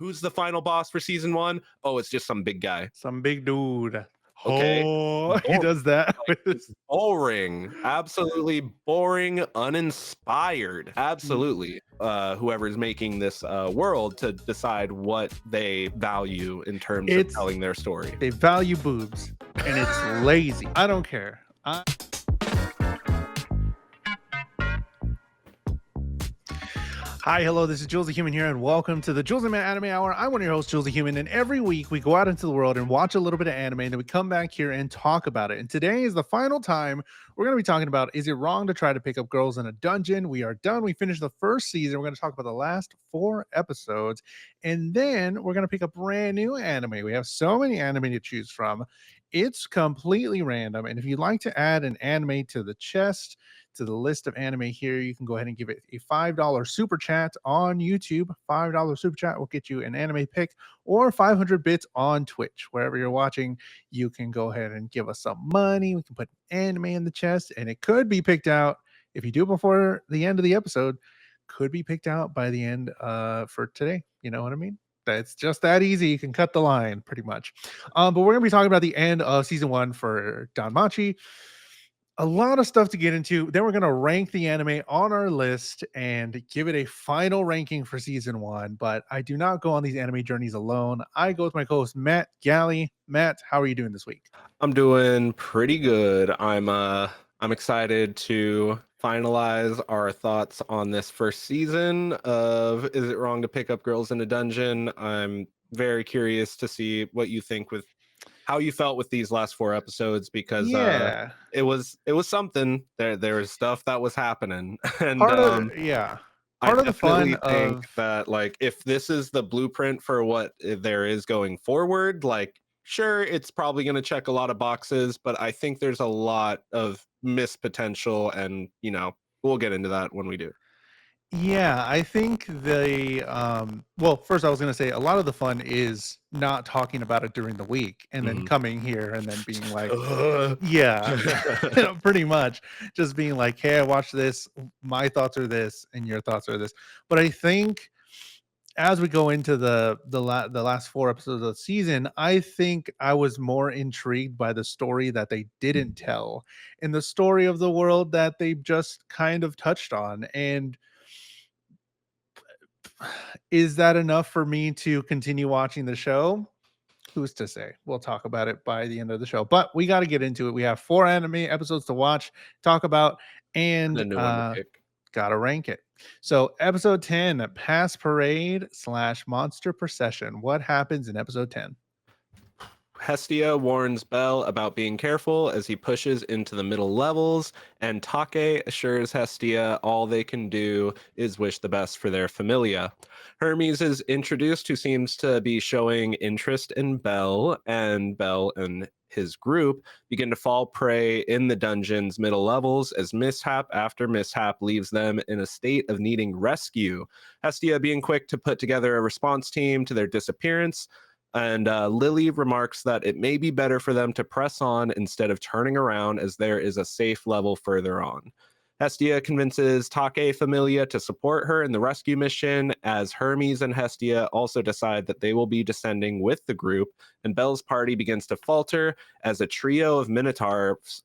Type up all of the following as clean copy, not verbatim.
Who's the final boss for season 1? Oh, it's just some big guy. Some big dude. Okay. Oh, he does that with his... Boring. Absolutely boring, uninspired. Mm. Absolutely. Whoever's making this world to decide what they value in terms of It's telling their story. They value boobs, and it's lazy. I don't care. Hi, hello, this is Jules the Human here, and welcome to the Jules the Man Anime Hour. I'm one of your hosts, Jules the Human, and every week we go out into the world and watch a little bit of anime, and then we come back here and talk about it. And today is the final time we're going to be talking about, is it wrong to try to pick up girls in a dungeon? We are done. We finished the first season. We're going to talk about the last 4 episodes, and then we're going to pick a brand new anime. We have so many anime to choose from. It's completely random, and if you'd like to add an anime to the chest, to the list of anime here, you can go ahead and give it a $5 super chat on YouTube. $5 super chat will get you an anime pick, or 500 bits on Twitch. Wherever you're watching, you can go ahead and give us some money. We can put anime in the chest, and it could be picked out, if you do before the end of the episode, could be picked out by the end for today. You know what I mean? It's just that easy. You can cut the line pretty much. But we're going to be talking about the end of season 1 for DanMachi. A lot of stuff to get into. Then we're going to rank the anime on our list and give it a final ranking for season 1. But I do not go on these anime journeys alone. I go with my co-host Matt Galley. Matt, how are you doing this week? I'm doing pretty good. I'm excited to finalize our thoughts on this first season of Is It Wrong to Pick Up Girls in a Dungeon? I'm very curious to see what you think with how you felt with these last 4 episodes, because Yeah. it was something. There was stuff that was happening. And Part of yeah. I Part of the fun definitely think of that, like, if this is the blueprint for what there is going forward, like, sure, it's probably going to check a lot of boxes, but I think there's a lot of missed potential, and we'll get into that when we do. Yeah, I think well, first I was going to say a lot of the fun is not talking about it during the week and then Mhm. coming here and then being like, yeah, pretty much just being like, hey, I watched this, my thoughts are this and your thoughts are this. But I think as we go into the last 4 episodes of the season, I think I was more intrigued by the story that they didn't tell and the story of the world that they just kind of touched on. And is that enough for me to continue watching the show? Who's to say? We'll talk about it by the end of the show, but we got to get into it. We have 4 anime episodes to watch, talk about, And and a new one to pick. gotta rank it. So, episode 10, Pass Parade / Monster Procession. What happens in episode 10? Hestia warns Belle about being careful as he pushes into the middle levels, and Take assures Hestia all they can do is wish the best for their familia. Hermes is introduced, who seems to be showing interest in Belle, and Belle and his group begin to fall prey in the dungeon's middle levels as mishap after mishap leaves them in a state of needing rescue. Hestia being quick to put together a response team to their disappearance, and Lily remarks that it may be better for them to press on instead of turning around, as there is a safe level further on. Hestia convinces Take Familia to support her in the rescue mission, as Hermes and Hestia also decide that they will be descending with the group, and Belle's party begins to falter as a trio of minotaurs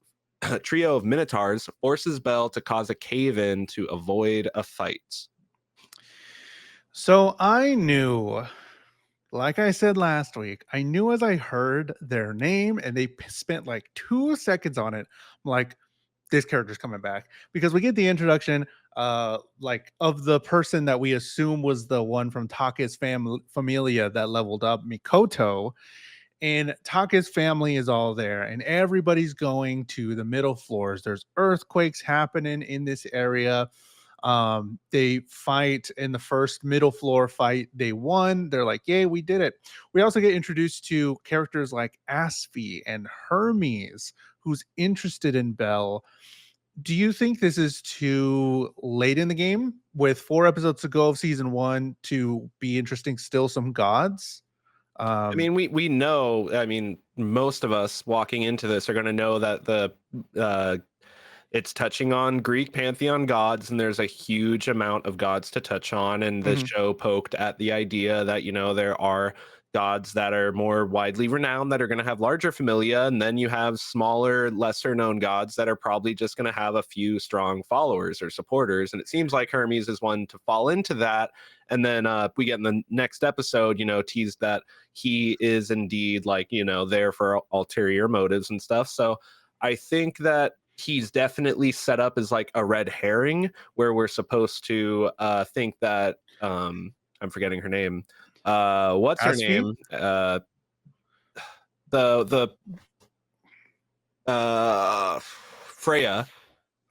forces Belle to cause a cave-in to avoid a fight. So, I knew, like I said last week, I knew as I heard their name and they spent like 2 seconds on it, I'm like, this character's coming back, because we get the introduction like of the person that we assume was the one from Take's familia that leveled up, Mikoto. And Take's family is all there, and everybody's going to the middle floors. There's earthquakes happening in this area. They fight in the first middle floor fight. They won. They're like, yay, we did it. We also get introduced to characters like Asphy and Hermes, who's interested in Belle. Do you think this is too late in the game, with 4 episodes to go of season 1, to be interesting still some gods? I mean, we know. I mean, most of us walking into this are going to know that it's touching on Greek pantheon gods, and there's a huge amount of gods to touch on. And the Mhm. show poked at the idea that, there are gods that are more widely renowned that are going to have larger familia, and then you have smaller, lesser known gods that are probably just going to have a few strong followers or supporters. And it seems like Hermes is one to fall into that. And then we get in the next episode, teased that he is indeed like, there for ulterior motives and stuff. So I think that he's definitely set up as like a red herring where we're supposed to think that I'm forgetting her name. What's her Aspie? name? The Freya.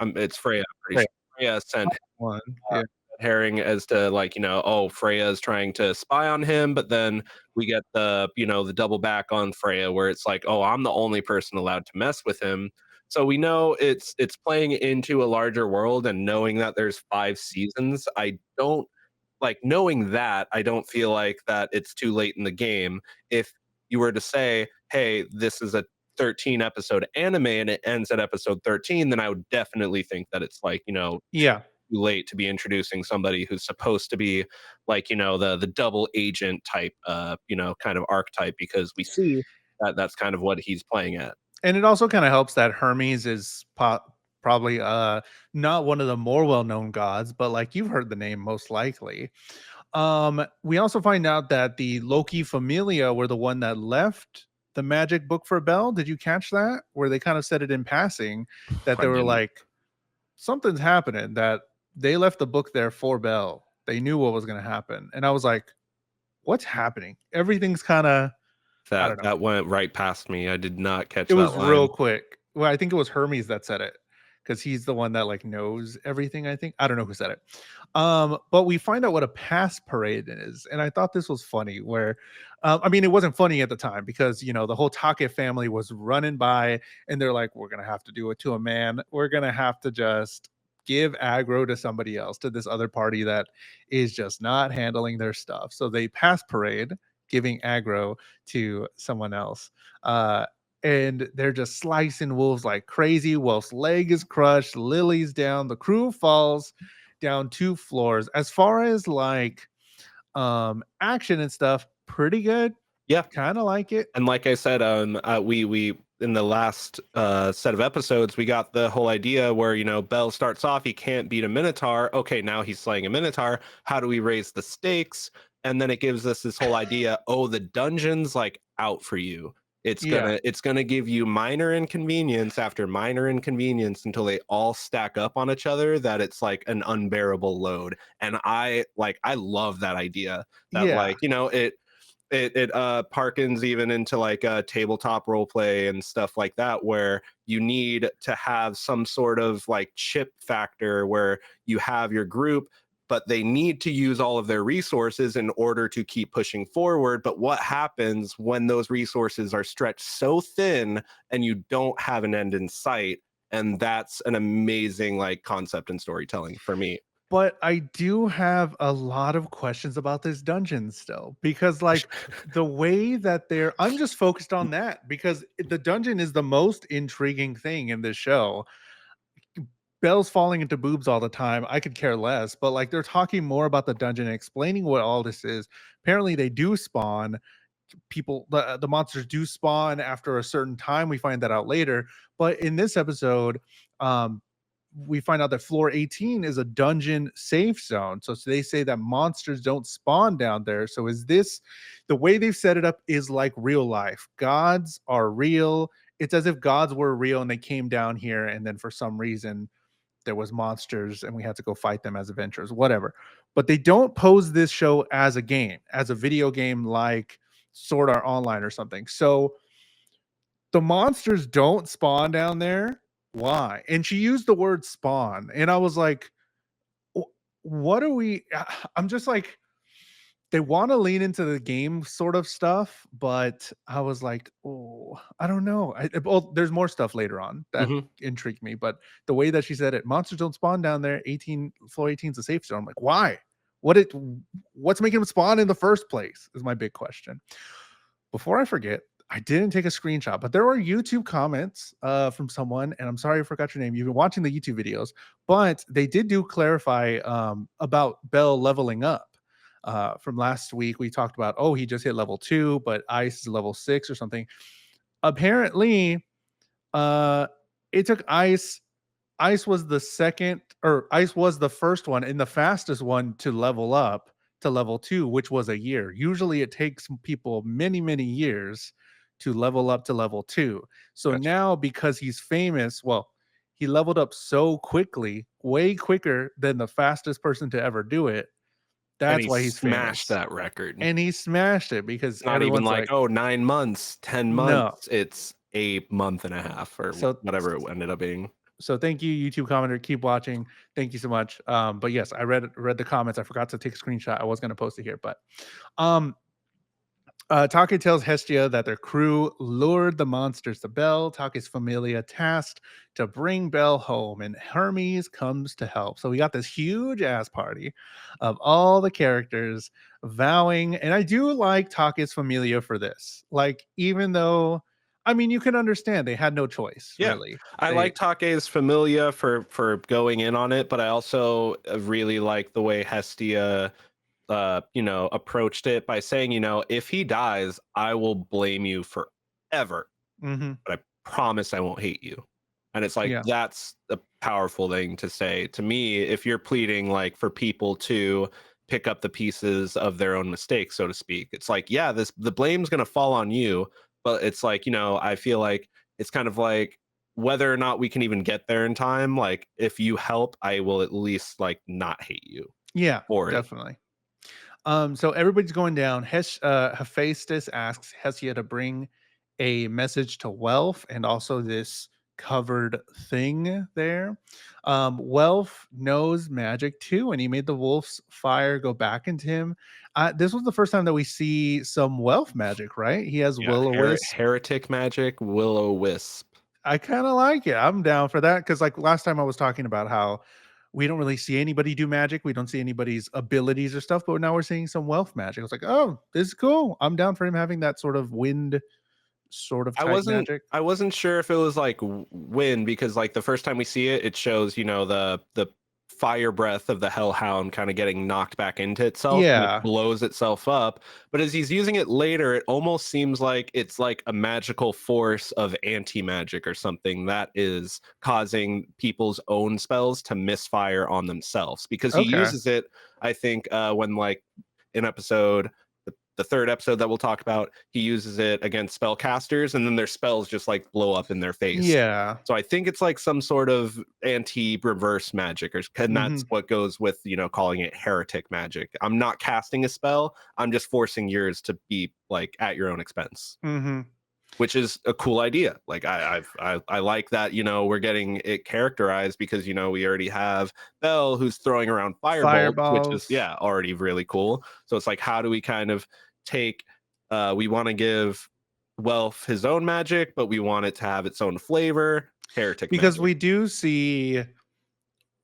It's Freya. I'm pretty Right. sure Freya sent One. Yeah. herring as to like, oh, Freya is trying to spy on him, but then we get the double back on Freya where it's like, oh, I'm the only person allowed to mess with him. So we know it's playing into a larger world, and knowing that there's 5 seasons, I don't like knowing that. I don't feel like that it's too late in the game. If you were to say, hey, this is a 13 episode anime and it ends at episode 13, then I would definitely think that it's like, Yeah. too late to be introducing somebody who's supposed to be like, the double agent type kind of archetype, because we see that that's kind of what he's playing at. And it also kind of helps that Hermes is probably not one of the more well-known gods, but like you've heard the name most likely. We also find out that the Loki Familia were the one that left the magic book for Bell. Did you catch that? Where they kind of said it in passing that I they were didn't. like, something's happening, that they left the book there for Bell. They knew what was going to happen. And I was like, what's happening? Everything's kind of, I don't That know. that went right past me. I did not catch It that was line. real quick. Well, I think it was Hermes that said it because he's the one that like knows everything. I think I don't know who said it. But we find out what a pass parade is, and I thought this was funny. Where, I mean, it wasn't funny at the time because the whole Take family was running by, and they're like, "We're gonna have to do it to a man. We're gonna have to just give aggro to somebody else, to this other party that is just not handling their stuff." So they pass parade, giving aggro to someone else. And they're just slicing Wolves like crazy. Wolf's leg is crushed, Lily's down, the crew falls down 2 floors. As far as like action and stuff, pretty good. Yeah. Kind of like it. And like I said, we in the last set of episodes, we got the whole idea where Bell starts off, he can't beat a Minotaur. Okay, now he's slaying a Minotaur. How do we raise the stakes? And then it gives us this whole idea. Oh, the dungeon's like out for you. It's Yeah. gonna give you minor inconvenience after minor inconvenience until they all stack up on each other. That it's like an unbearable load. And I love that idea. That Yeah. like it parkens even into like a tabletop role play and stuff like that, where you need to have some sort of like chip factor where you have your group, but they need to use all of their resources in order to keep pushing forward. But what happens when those resources are stretched so thin and you don't have an end in sight? And that's an amazing like concept and storytelling for me. But I do have a lot of questions about this dungeon still because, like, the way that I'm just focused on that because the dungeon is the most intriguing thing in this show. Belle's falling into boobs all the time. I could care less, but like they're talking more about the dungeon and explaining what all this is. Apparently, they do spawn people. The monsters do spawn after a certain time. We find that out later. But in this episode, um, we find out that floor 18 is a dungeon safe zone. So they say that monsters don't spawn down there. So is this the way they've set it up is like real life? Gods are real. It's as if gods were real and they came down here and then for some reason there was monsters and we had to go fight them as adventurers, whatever. But they don't pose this show as a game, as a video game like Sword Art Online or something. So the monsters don't spawn down there. Why? And she used the word spawn, and I was like, What are we?" I'm just like, they want to lean into the game sort of stuff, but I was like, oh, I don't know. Well, there's more stuff later on that Mhm. intrigued me, but the way that she said it, monsters don't spawn down there. 18 floor 18 is a safe zone. I'm like, why? What it? What's making them spawn in the first place? Is my big question. Before I forget, I didn't take a screenshot, but there were YouTube comments from someone, and I'm sorry I forgot your name. You've been watching the YouTube videos, but they did do clarify about Bell leveling up. From last week, we talked about, oh, he just hit level 2, but Ice is level 6 or something. Apparently, uh, it took Ice was the second, or Ice was the first one and the fastest one to level up to level 2, which was a year. Usually it takes people many, many years to level up to level 2. So Gotcha. now, because he's famous, well, he leveled up so quickly, way quicker than the fastest person to ever do it. And That's he why he's smashed famous. that record. And he smashed it because It's not even everyone's like, like, oh, 9 months, 10 no. months. It's a month and a half or So whatever it ended up being. so thank you, YouTube commenter. Keep watching. Thank you so much. But yes, I read the comments. I forgot to take a screenshot. I was going to post it here, but um, Take tells Hestia that their crew lured the monsters to Bell. Take's familia tasked to bring Bell home, and Hermes comes to help. So we got this huge ass party of all the characters vowing, and I do like Take's familia for this. Like, even though, I mean, you can understand they had no choice, Yeah. really. I They, like Take's Familia for going in on it, but I also really like the way Hestia approached it by saying, if he dies, I will blame you forever, mhm, but I promise I won't hate you. And it's like yeah. that's a powerful thing to say to me if you're pleading like for people to pick up the pieces of their own mistakes, so to speak. It's like, yeah, the blame's gonna fall on you, but it's like, I feel like it's kind of like whether or not we can even get there in time, like if you help, I will at least like not hate you Yeah, for it. definitely. So everybody's going down. Hephaestus asks Hestia to bring a message to Welf and also this covered thing there. Welf knows magic too, and he made the wolf's fire go back into him. This was the first time that we see some Welf magic, right? He has Yeah, will o wisp. heretic magic, will-o wisp. I kind of like it. I'm down for that because, like last time, I was talking about how we don't really see anybody do magic. We don't see anybody's abilities or stuff, but now we're seeing some wealth magic. I was like, oh, this is cool. I'm down for him having that sort of wind sort of I type wasn't magic. I wasn't sure if it was like wind because like the first time we see it, it shows the fire breath of the hellhound kind of getting knocked back into itself and it Yeah. blows itself up. But as he's using it later, it almost seems like it's like a magical force of anti magic or something that is causing people's own spells to misfire on themselves because he Okay. uses it. I think when like in episode the third episode that we'll talk about, he uses it against spellcasters, and then their spells just like blow up in their face. Yeah. So I think it's like some sort of anti-reverse magic, and that's Hmm. what goes with calling it heretic magic. I'm not casting a spell; I'm just forcing yours to be like at your own expense, Hmm. which is a cool idea. Like I like that. We're getting it characterized because we already have Belle who's throwing around firebolts, which is Fireballs. already really cool. So it's like, how do we kind of take? We want to give Welf his own magic, but we want it to have its own flavor. Heretic Because magic, we do see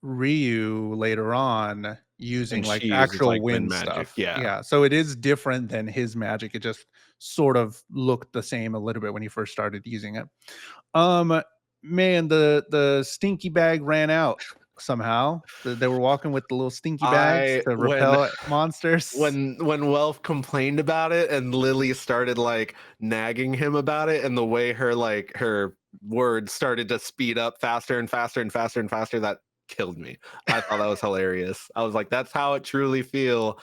Ryu later on using and like she uses actual like wind wind magic. stuff. Yeah, Yeah. So it is different than his magic. It just sort of looked the same a little bit when he first started using it. Um, Man, the stinky bag ran out somehow. They were walking with the little stinky bags I to when repel monsters. when Welf complained about it and Lily started like nagging him about it and the way her words started to speed up faster and faster and faster and faster, that killed me. I thought that was hilarious. I was like, that's how it would truly feel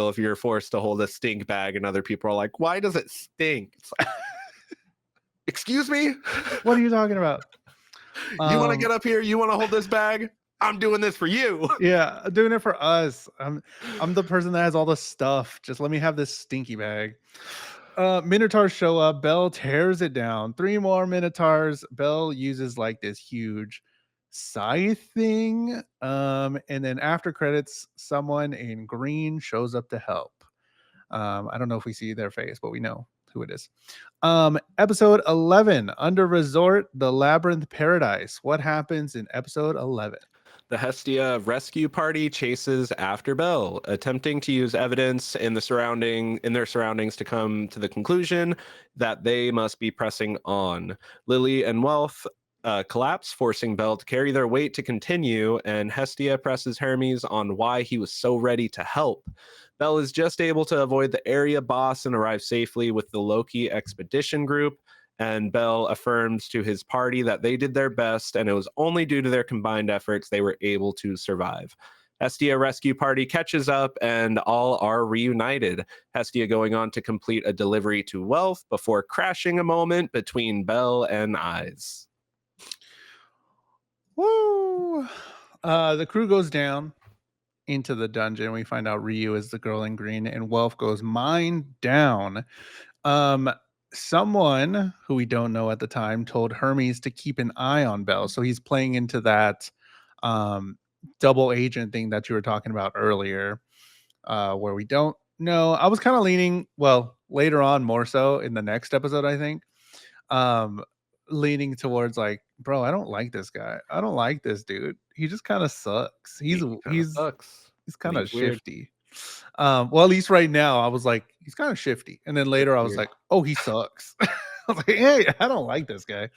if you're forced to hold a stink bag and other people are like, why does it stink? It's like, excuse me. What are you talking about? You want to Um, get up here, you want to hold this bag, I'm doing this for you. yeah, doing it for us. I'm the person that has all the stuff. Just let me have this stinky bag. Minotaurs show up. Bell tears it down. Three more Minotaurs. Bell uses like this huge scythe thing. And then after credits, someone in green shows up to help. I don't know if we see their face, but we know who it is. Episode 11, Under Resort, the Labyrinth Paradise. What happens in episode 11? The Hestia rescue party chases after Belle, attempting to use evidence in their surroundings to come to the conclusion that they must be pressing on. Lily and Wealth collapse, forcing Belle to carry their weight to continue, and Hestia presses Hermes on why he was so ready to help. Belle is just able to avoid the area boss and arrive safely with the Loki expedition group, and Bell affirms to his party that they did their best and it was only due to their combined efforts they were able to survive. Hestia rescue party catches up and all are reunited. Hestia going on to complete a delivery to Wealth before crashing a moment between Bell and Eyes. Woo! The crew goes down into the dungeon. We find out Ryu is the girl in green, and Wealth goes mine down. Um, Someone who we don't know at the time told Hermes to keep an eye on Bell. So he's playing into that um double agent thing that you were talking about earlier, where we don't know. I was kind of leaning, well, later on, more so in the next episode, I think. Um, Leaning towards like, bro, I don't like this guy. I don't like this dude. He just kind of sucks. He kind of sucks. He's And kind of he's weird. shifty. Well, at least right now, I was like, he's kind of shifty. And then later I was Weird. like, oh, he sucks. I was like, hey, I don't like this guy.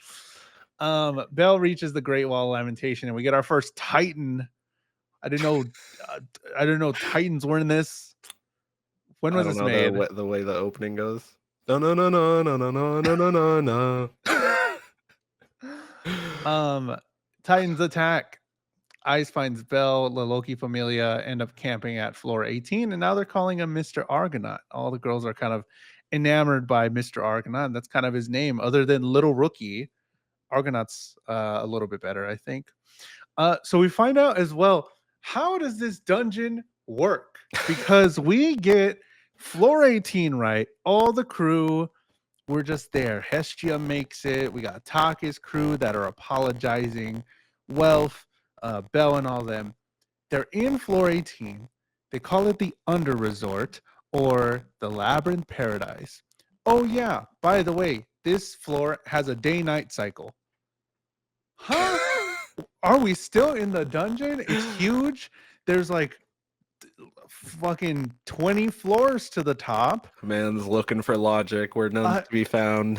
Bell reaches the Great Wall of Lamentation, and we get our first Titan. I didn't know I didn't know Titans were in this. When I was don't this know made? the way the opening goes. No no no no no no no no no no Um Titans attack. Ice finds Bell, the Loki Familia end up camping at floor 18, and now they're calling him Mr. Argonaut. All the girls are kind of enamored by Mr. Argonaut. And that's kind of his name, other than Little Rookie. Argonaut's a little bit better, I think. So we find out as well, how does this dungeon work? Because we get floor 18 right, all the crew, we're just there. Hestia makes it. We got Taka's crew that are apologizing. Wealth, Bell, and all them. They're in floor 18. They call it the Under Resort or the Labyrinth Paradise. Oh, yeah. By the way, this floor has a day night cycle. Huh? Are we still in the dungeon? It's huge. There's like fucking 20 floors to the top. Man's looking for logic where none's to be found.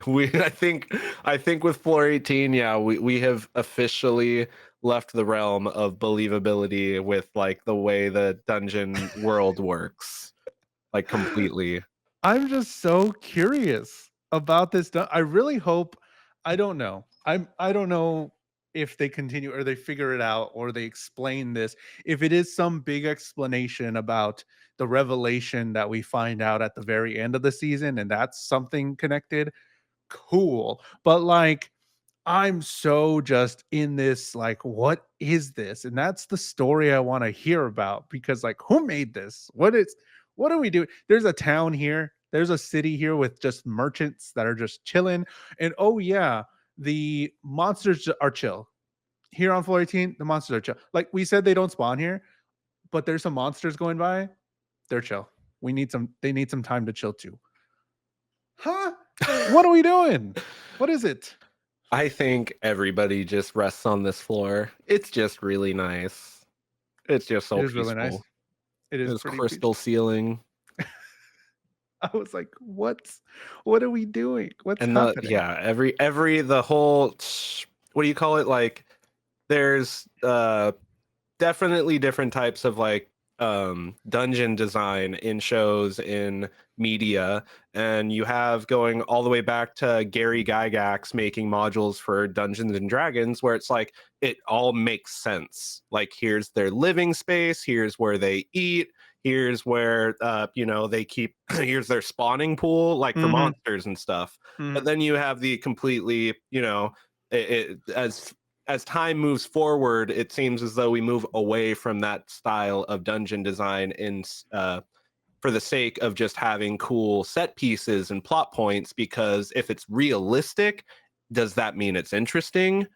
I think with floor 18, yeah, we have officially left the realm of believability with like the way the dungeon world works. Like completely. I'm just so curious about this. I really hope. I don't know. I don't know if they continue or they figure it out or they explain this. If it is some big explanation about the revelation that we find out at the very end of the season, and that's something connected, cool. But like, I'm so just in this, like, what is this? And that's the story I want to hear about, because like, who made this? What do we do? There's a town here, there's a city here with just merchants that are just chilling. And oh yeah, the monsters are chill. Here on floor 18, the monsters are chill. Like we said, they don't spawn here, but there's some monsters going by. They're chill. They need some time to chill too. Huh? What are we doing? What is it? I think everybody just rests on this floor. It's just really nice. It's just so It is really nice. peaceful. It is There's pretty crystal ceiling. I was like, what are we doing? What's And happening? the whole, what do you call it? Like there's definitely different types of like dungeon design in shows, in media, and you have going all the way back to Gary Gygax making modules for Dungeons and Dragons, where it's like it all makes sense. Like here's their living space, here's where they eat, here's where they keep here's their spawning pool, like for Mhm, monsters and stuff. But mhm. then you have the completely, as time moves forward, it seems as though we move away from that style of dungeon design for the sake of just having cool set pieces and plot points. Because if it's realistic, does that mean it's interesting?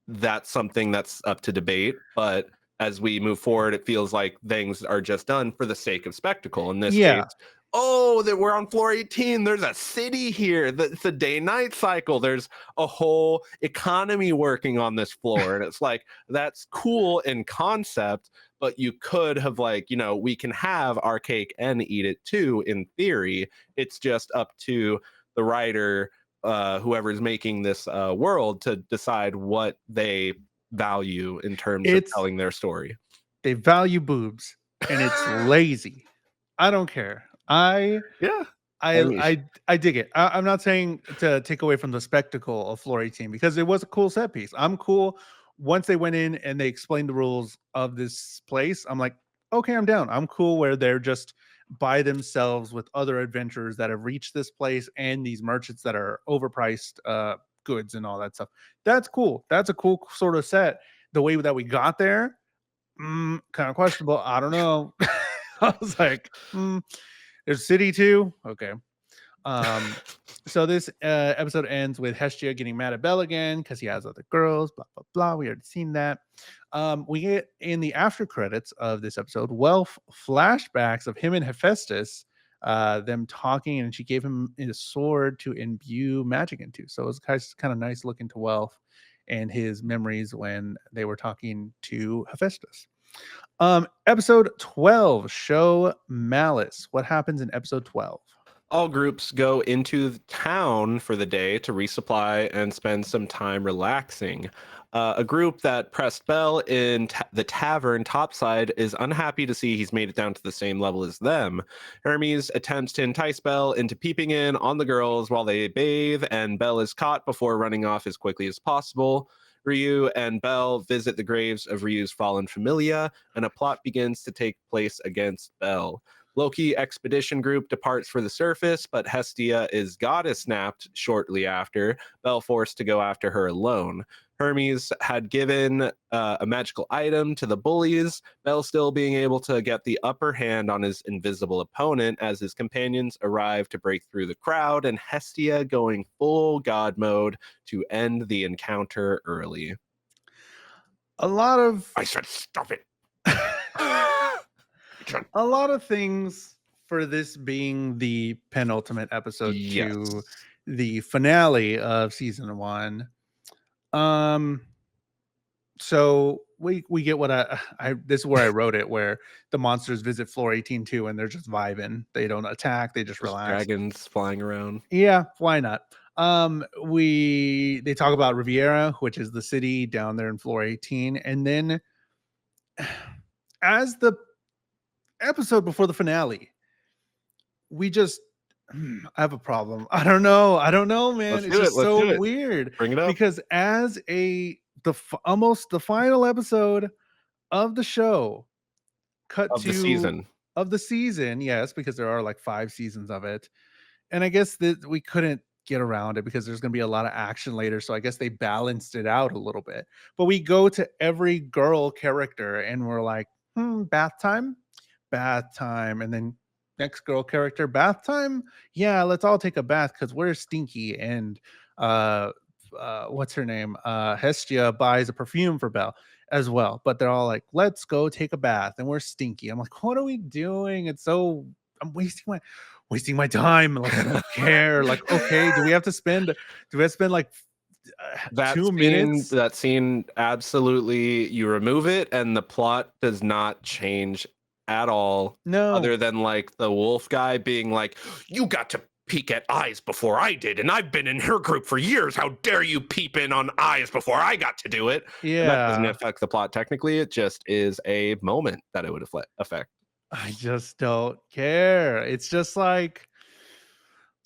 That's something that's up to debate. But as we move forward, it feels like things are just done for the sake of spectacle. In this case, Yeah. oh, that we're on floor 18. There's a city here. It's a day-night cycle. There's a whole economy working on this floor. And it's like, that's cool in concept, but you could have, like, we can have our cake and eat it too, in theory. It's just up to the writer, whoever's making this world, to decide what they value in terms of It's telling their story. they value boobs and it's lazy. I don't care. Yeah. I I mean, I dig it. I'm not saying to take away from the spectacle of Floor 18 because it was a cool set piece. I'm cool. Once they went in and they explained the rules of this place, I'm like, okay, I'm down. I'm cool where they're just by themselves with other adventurers that have reached this place and these merchants that are overpriced goods and all that stuff. That's cool. That's a cool sort of set. The way that we got there, kind of questionable. I don't know. I was like, there's City too. Okay. Um, so this episode ends with Hestia getting mad at Belle again because he has other girls, blah, blah, blah. We already seen that. We get in the after credits of this episode, flashbacks of him and Hephaestus, them talking, and she gave him a sword to imbue magic into. So it was kind of nice looking to Welf and his memories when they were talking to Hephaestus. Episode 12, Show Malice. What happens in episode 12? all groups go into the town for the day to resupply and spend some time relaxing. A group that pressed Bell in the tavern topside is unhappy to see he's made it down to the same level as them. Hermes attempts to entice Bell into peeping in on the girls while they bathe, and Bell is caught before running off as quickly as possible. Ryu and Bell visit the graves of Ryu's fallen familia, and a plot begins to take place against Bell. Loki expedition group departs for the surface, but Hestia is goddess snapped shortly after, Bell forced to go after her alone. Hermes had given a magical item to the bullies, Bell still being able to get the upper hand on his invisible opponent as his companions arrive to break through the crowd, and Hestia going full god mode to end the encounter early. A lot of I said, stop it. a lot of things for this being the penultimate episode Yes. to the finale of season 1. So we get what I this is where I wrote it, where the monsters visit floor 18 too, and they're just vibing. They don't attack, they just There's relax. dragons flying around. Yeah, why not? They talk about Riviera, which is the city down there in floor 18, and then as the episode before the finale, we just I have a problem. I don't know, man. Let's It's do it. just Let's do so it. weird Bring it up. because as almost the final episode of the show, cut Of to the season. of the season, yes, because there are like 5 seasons of it. And I guess that we couldn't get around it because there's going to be a lot of action later, so I guess they balanced it out a little bit. But we go to every girl character and we're like, bath time, and then next girl character, bath time. Yeah, let's all take a bath because we're stinky. And what's her name? Hestia buys a perfume for Belle as well, but they're all like, let's go take a bath, and we're stinky. I'm like, what are we doing? I'm wasting my time. Like, I don't care. Like, okay, do we have to spend like That 2 scene, minutes? that scene, absolutely, you remove it, and the plot does not change at all. No. Other than like the wolf guy being like, "You got to peek at eyes before I did, and I've been in her group for years. How dare you peep in on eyes before I got to do it?" And that doesn't Yeah. affect the plot technically. It just is a moment that it would affect. I just don't care. It's just like,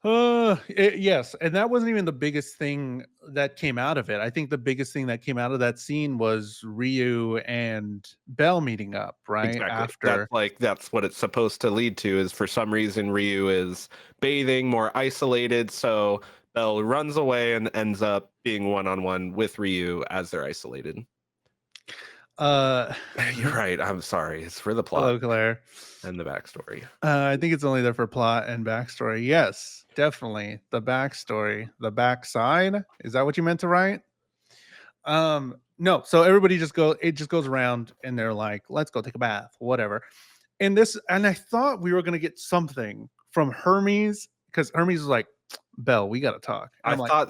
yes, and that wasn't even the biggest thing that came out of it. I think the biggest thing that came out of that scene was Ryu and Belle meeting up right Exactly. after. That's what it's supposed to lead to, is for some reason Ryu is bathing, more isolated, so Belle runs away and ends up being one-on-one with Ryu as they're isolated. Uh, You're right. I'm sorry. It's for the plot hello, Claire. and the backstory. I think it's only there for plot and backstory. Yes, definitely the backstory, the backside. Is that what you meant to write? No. So everybody it just goes around and they're like, let's go take a bath, whatever. And I thought we were gonna get something from Hermes, because Hermes was like, Belle, we gotta talk. And I I'm like, thought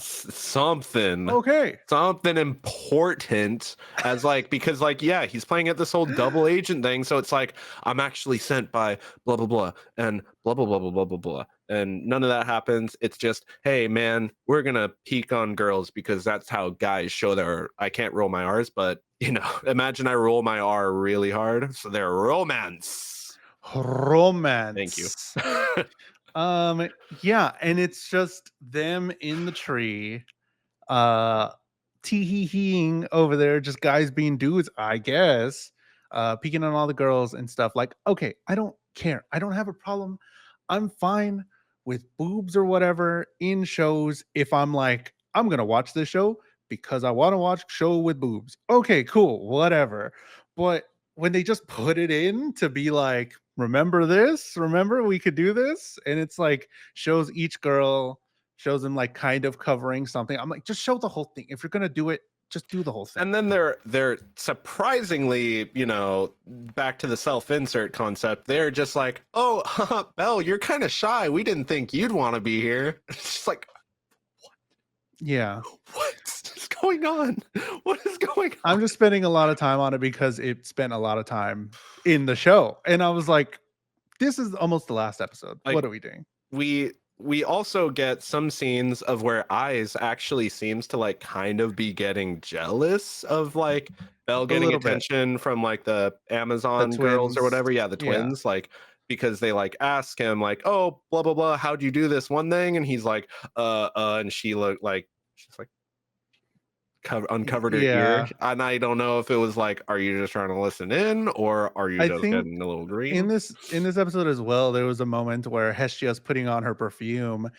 okay. something important as like because like yeah he's playing at this whole double agent thing, so it's like I'm actually sent by blah blah blah and blah blah blah blah blah blah blah, and none of that happens. It's just, hey man, we're gonna peek on girls because that's how guys show their, I can't roll my R's, but imagine I roll my R really hard, so their romance. Thank you. Romance. Yeah, and it's just them in the tree, uh tee-hee-heeing over there, just guys being dudes, I guess, peeking on all the girls and stuff. Like, okay, I don't care. I don't have a problem. I'm fine with boobs or whatever in shows if I'm like, I'm gonna watch this show because I want to watch show with boobs. Okay, cool, whatever. But when they just put it in to be like, remember this? Remember we could do this? And it's like shows each girl, shows them like kind of covering something. I'm like, just show the whole thing. If you're gonna do it, just do the whole thing. And then they're surprisingly, back to the self-insert concept. They're just like, oh, Belle, you're kind of shy. We didn't think you'd want to be here. It's just like, Yeah. what's going on? What is going on? I'm just spending a lot of time on it because it spent a lot of time in the show. And I was like, this is almost the last episode. Like, what are we doing? We also get some scenes of where Eyes actually seems to like kind of be getting jealous of like Belle A getting little bit. attention from like the The Amazon girls or twins. whatever. Yeah, the Yeah. twins, like because they like ask him like, oh, blah blah blah, how'd you do this one thing? And he's like, and she looked like she's like uncovered her ear. Yeah. And I don't know if it was like, are you just trying to listen in or are you I just think getting a little in green? this episode as well, there was a moment where Hestia's putting on her perfume,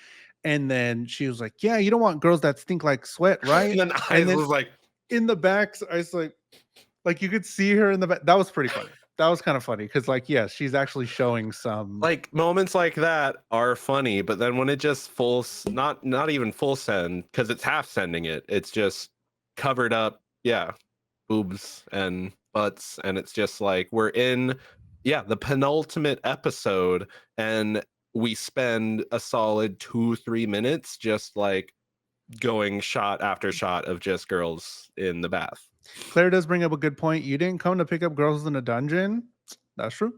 and then she was like, yeah, you don't want girls that stink like sweat, And right? then And Eyes then was like, in the back, I was like you could see her in the back. That was pretty funny. That was kind of funny because, like, yes, she's actually showing some. like moments like that are funny, but then when it just not even full send because it's half sending it, it's just covered up, yeah, boobs and butts, and it's just like we're in, yeah, the penultimate episode, and we spend a solid 2-3 minutes just like going shot after shot of just girls in the bath. Claire does bring up a good point. You didn't come to pick up girls in a dungeon. That's true.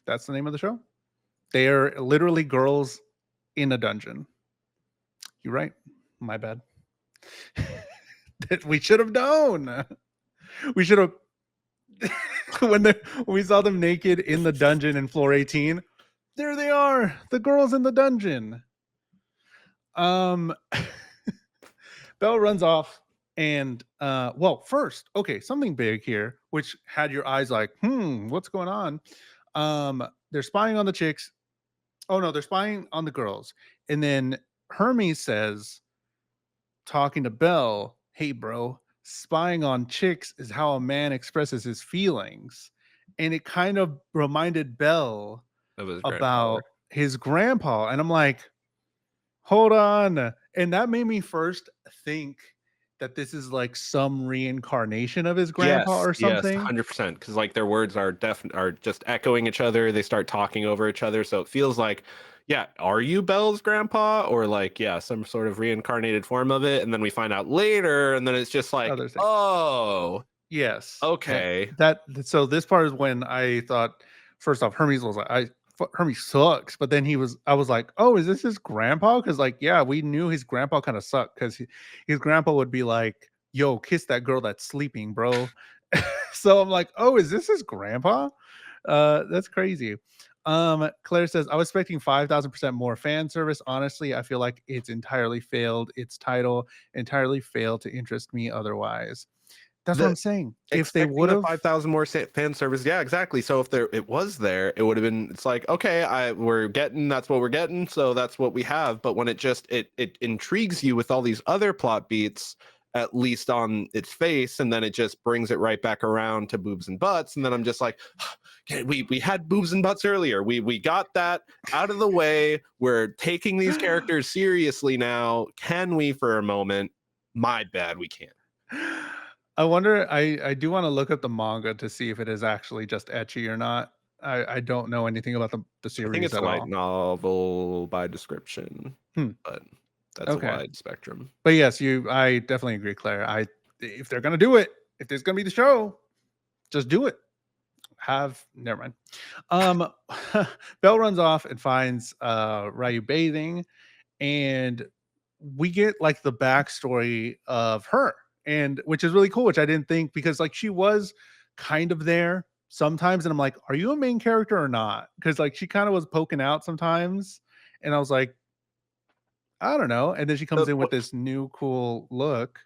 That's the name of the show. They are literally girls in a dungeon. You're right. My bad. That we should have known. We should have when we saw them naked in the dungeon in floor 18. There they are, the girls in the dungeon. Um Belle runs off and well, first, okay, something big here, which had your eyes like, what's going on? They're spying on the chicks. Oh no, they're spying on the girls. And then Hermes says, talking to Belle, hey bro, spying on chicks is how a man expresses his feelings. And it kind of reminded Belle Of his grandfather. about his grandpa. And I'm like, hold on. And that made me first think that this is like some reincarnation of his grandpa or Yes, something. 100%. Because like their words are just echoing each other. They start talking over each other, so it feels like, yeah, are you Belle's grandpa or like yeah, some sort of reincarnated form of it? And then we find out later, and then it's just like, Other thing. oh, Yes. okay. That so this part is when I thought first off Hermes was like Hermes sucks, but then I was like, oh, is this his grandpa? Because like yeah, we knew his grandpa kind of sucked because his grandpa would be like, yo, kiss that girl that's sleeping, bro. So I'm like, oh, is this his grandpa? That's crazy. Claire says, I was expecting 5,000% more fan service. Honestly, I feel like it's entirely failed. Its title entirely failed to interest me otherwise. That's what The I'm saying. If they expecting would the have 5,000 more fan service, yeah, exactly. So if it was there, it would have been. It's like, okay, we're getting, that's what we're getting, so that's what we have. But when it just it intrigues you with all these other plot beats, at least on its face, and then it just brings it right back around to boobs and butts, and then I'm just like, okay, we had boobs and butts earlier. We got that out of the way. We're taking these characters seriously now. Can we for a moment? My bad, we can't. I wonder, I do want to look up the manga to see if it is actually just etchy or not. I don't know anything about the I think series it's a at light all. novel by description, Hmm. but that's a Okay. wide spectrum. But yes, I definitely agree, Claire. If they're gonna do it, if there's gonna be the show, just do it. Never mind. Um Belle runs off and finds Ryu bathing, and we get like the backstory of her, and which is really cool, which I didn't think, because like she was kind of there sometimes, and I'm like, are you a main character or not? Because like she kind of was poking out sometimes, and I was like, I don't know. And then she comes The in with this new cool look.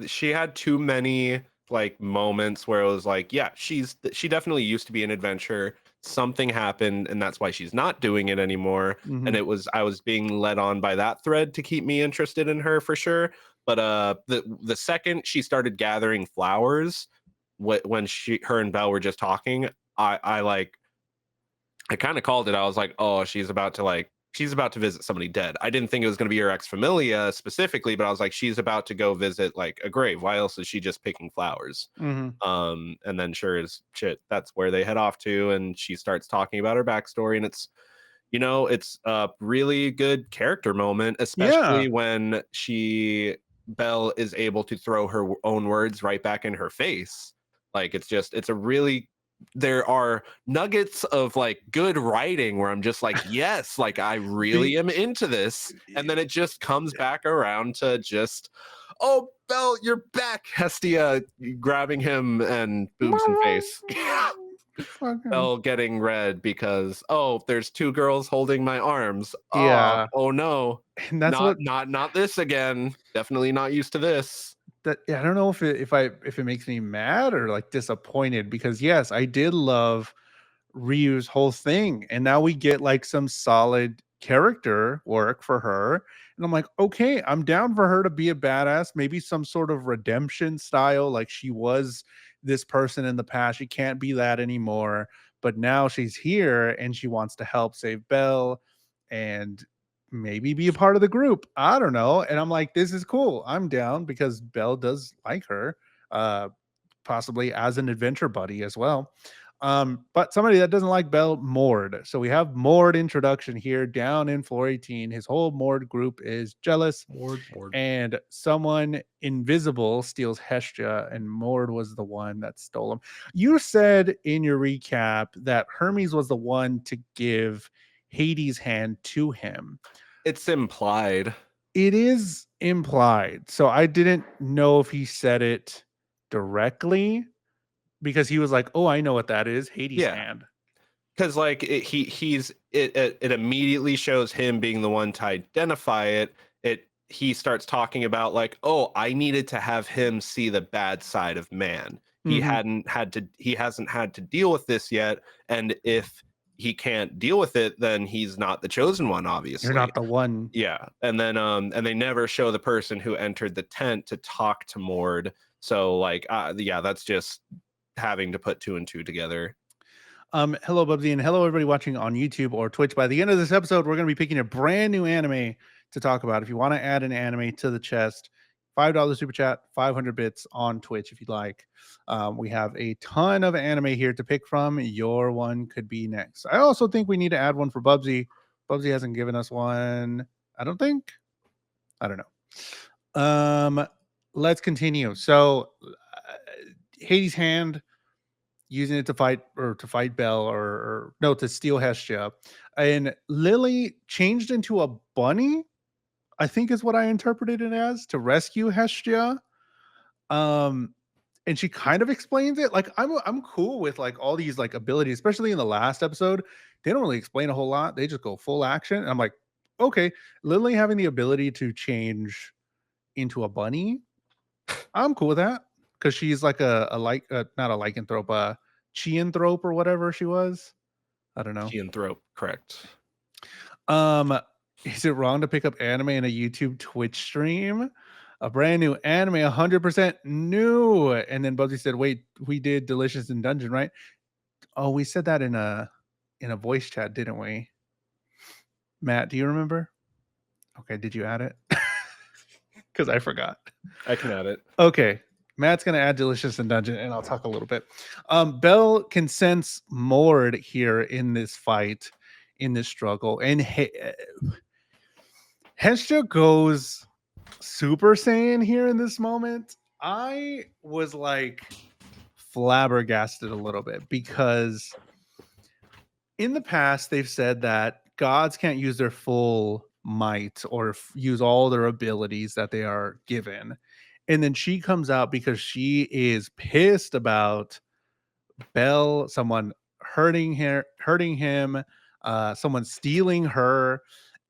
she had too many like moments where it was like, yeah, she definitely used to be an adventurer. Something happened, and that's why she's not doing it anymore. And Mhm. I was being led on by that thread to keep me interested in her for sure. But the second she started gathering flowers, when her and Belle were just talking, I like I kind of called it. I was like, oh, she's about to visit somebody dead. I didn't think it was going to be her ex familia specifically, but I was like, she's about to go visit like a grave. Why else is she just picking flowers? Mhm. And then sure as shit, that's where they head off to, and she starts talking about her backstory, and it's a really good character moment, Yeah. especially when Belle is able to throw her own words right back in her face. Like it's a really there are nuggets of like good writing where I'm just like, yes, like I really The am into this. And then it just comes back around to just, oh, Belle, you're back, Hestia, grabbing him and boobs and face. fucking Bell getting red because, oh, there's two girls holding my arms. yeah. Oh no. And that's what Not this again. Definitely not used to this. that yeah, I don't know if it makes me mad or like disappointed, because yes, I did love Ryu's whole thing, and now we get like some solid character work for her. And I'm like, okay, I'm down for her to be a badass, maybe some sort of redemption style. Like she was this person in the past, she can't be that anymore, but now she's here and she wants to help save Belle and maybe be a part of the group. I don't know. And I'm like, this is cool. I'm down because Belle does like her, uh, possibly as an adventure buddy as well. But somebody that doesn't like Bell, Mord. So we have Mord introduction here down in floor 18. His whole Mord group is jealous, Ward. and someone invisible steals Hestia, and Mord was the one that stole him. You said in your recap that Hermes was the one to give Hades' hand to him. It's implied. It is implied. So I didn't know if he said it directly, because he was like, "Oh, I know what that is, Hades' Yeah. hand." Because like it immediately shows him being the one to identify it. He starts talking about like, oh, I needed to have him see the bad side of man. Mhm. He hasn't had to deal with this yet, and if he can't deal with it, then he's not the chosen one, You're obviously. not the one. Yeah, and they never show the person who entered the tent to talk to Mord. So like, yeah, that's just having to put two and two together. Hello, Bubsy, and hello, everybody watching on YouTube or Twitch. By the end of this episode, we're going to be picking a brand new anime to talk about. If you want to add an anime to the chest, $5 super chat, 500 bits on Twitch if you'd like. We have a ton of anime here to pick from. Your one could be next. I also think we need to add one for Bubsy. Bubsy hasn't given us one, I don't think. I don't know. Let's continue. So, Hades' hand, using it to fight Bell, or no, to steal Hestia. And Lily changed into a bunny, I think is what I interpreted it as, to rescue Hestia. Um and she kind of explains it. Like I'm cool with like all these like abilities, especially in the last episode. They don't really explain a whole lot. They just go full action. And I'm like, okay, Lily having the ability to change into a bunny, I'm cool with that, because she's like a like not a lycanthrope, chianthrope or whatever she was. I don't know. Throat, correct. Um, is it wrong to pick up anime in a YouTube Twitch stream? A brand new anime, 100% new. And then Bubsy said, "Wait, we did Delicious in Dungeon, right?" Oh, we said that in a voice chat, didn't we? Matt, do you remember? Okay, did you add it? Because I forgot. I can add it. Okay, Matt's gonna add delicious and dungeon, and I'll talk a little bit. Bell can sense Mord here in this fight, in this struggle, and Hestia goes Super Saiyan here in this moment. I was like flabbergasted a little bit because in the past they've said that gods can't use their full might or use all their abilities that they are given. And then she comes out because she is pissed about Bell, someone hurting him, someone stealing her,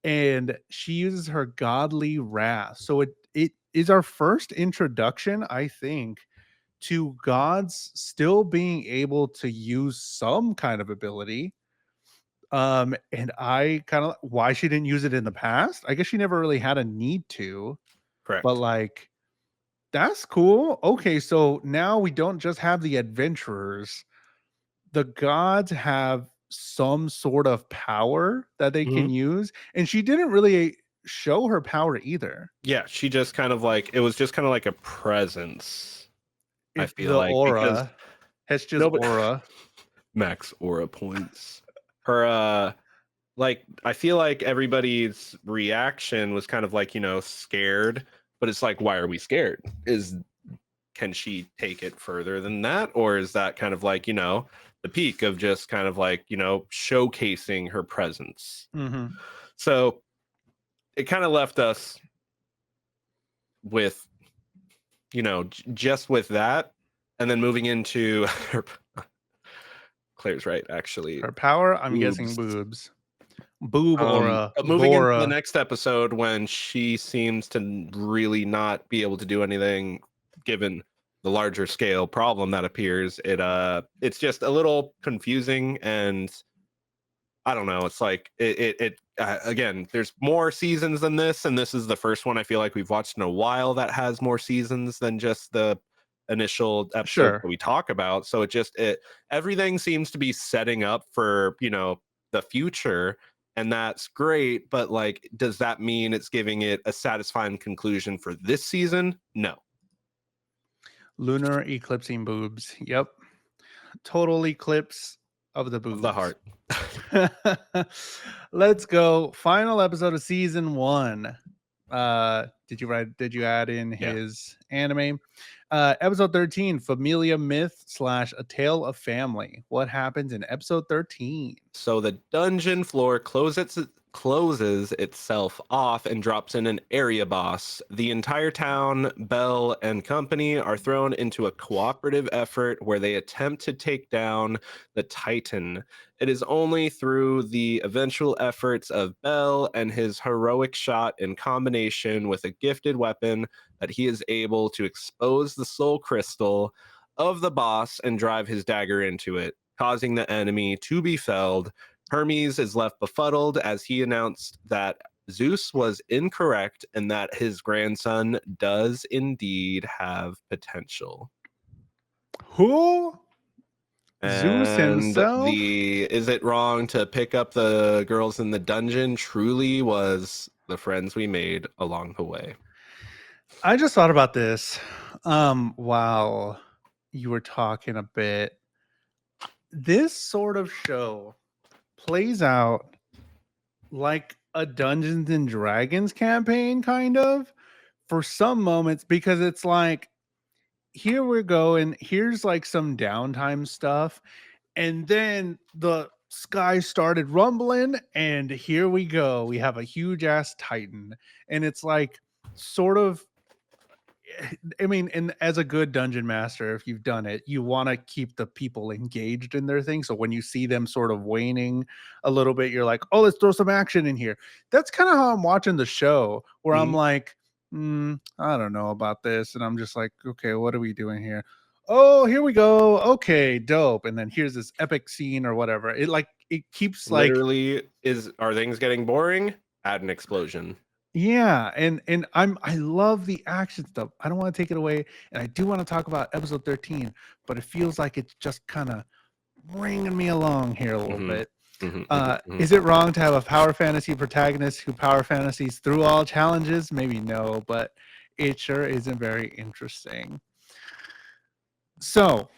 and she uses her godly wrath. So it is our first introduction, I think, to gods still being able to use some kind of ability. And I kind of why she didn't use it in the past. I guess she never really had a need to, but Correct. like that's cool. Okay, so now we don't just have the adventurers. The gods have some sort of power that they can Mhm. use, and she didn't really show her power either. Yeah, she just kind of like it was just kind of like a presence. I It feel the like because aura, Hestia's nobody aura. max aura points. Her like I feel like everybody's reaction was kind of like, scared, but it's like why are we scared? Is Can she take it further than that, or is that kind of like, the peak of just kind of like, showcasing her presence? Mhm. So it kind of left us with, just with that, and then moving into her. Claire's right, actually. Her power, I'm guessing Boobs. boobs. Boob aura, But moving into the Bora. next episode when she seems to really not be able to do anything given the larger scale problem that appears, it's just a little confusing, and I don't know. It's like again. There's more seasons than this, and this is the first one I feel like we've watched in a while that has more seasons than just the initial episodes Sure. that we talk about. So it everything seems to be setting up for the future, and that's great. But like, does that mean it's giving it a satisfying conclusion for this season? No, Lunar eclipsing boobs. Yep. Total eclipse of the of the boobs. heart. Let's go. Final episode of season 1. Did you add in Yeah. his anime? Episode 13, Familia Myth / A Tale of Family. What happens in episode 13? So the dungeon floor closes itself off and drops in an area boss. The entire town, Bell and company are thrown into a cooperative effort where they attempt to take down the Titan. It is only through the eventual efforts of Bell and his heroic shot in combination with a gifted weapon that he is able to expose the soul crystal of the boss and drive his dagger into it, causing the enemy to be felled. Hermes is left befuddled as he announced that Zeus was incorrect and that his grandson does indeed have potential. Who? Zeus And himself? the is it wrong to pick up the girls in the dungeon truly was the friends we made along the way. I just thought about this while you were talking a bit. This sort of show plays out like a Dungeons and Dragons campaign, kind of, for some moments, because it's like, here we go, and here's like some downtime stuff, and then the sky started rumbling, and here we go. We have a huge ass Titan, and it's like sort of I mean, and as a good dungeon master, if you've done it, you want to keep the people engaged in their thing. So when you see them sort of waning a little bit, you're like, oh, let's throw some action in here. That's kind of how I'm watching the show, where I'm Mhm. like, I don't know about this. And I'm just like, okay, what are we doing here? Oh, here we go. Okay, dope. And then here's this epic scene or whatever. It keeps like Literally, are things getting boring? Add an explosion. yeah, and I love the action stuff. I don't want to take it away, and I do want to talk about episode 13, but it feels like it's just kind of bringing me along here a little Mhm. bit. Mhm, mhm, mhm. Is it wrong to have a power fantasy protagonist who power fantasies through all challenges? Maybe no, but it sure isn't very interesting. So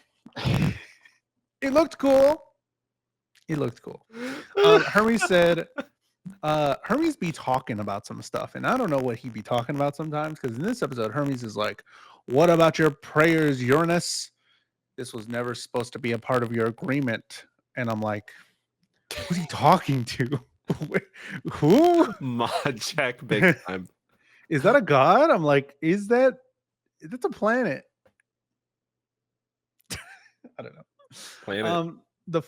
it looked cool. It looked cool. Hermes said, Hermes be talking about some stuff, and I don't know what he be talking about sometimes, because in this episode, Hermes is like, "What about your prayers, Uranus? This was never supposed to be a part of your agreement." And I'm like, who's he talking to? Who? Mod check big time. Is that a god? I'm like, that's a planet? I don't know. Planet. The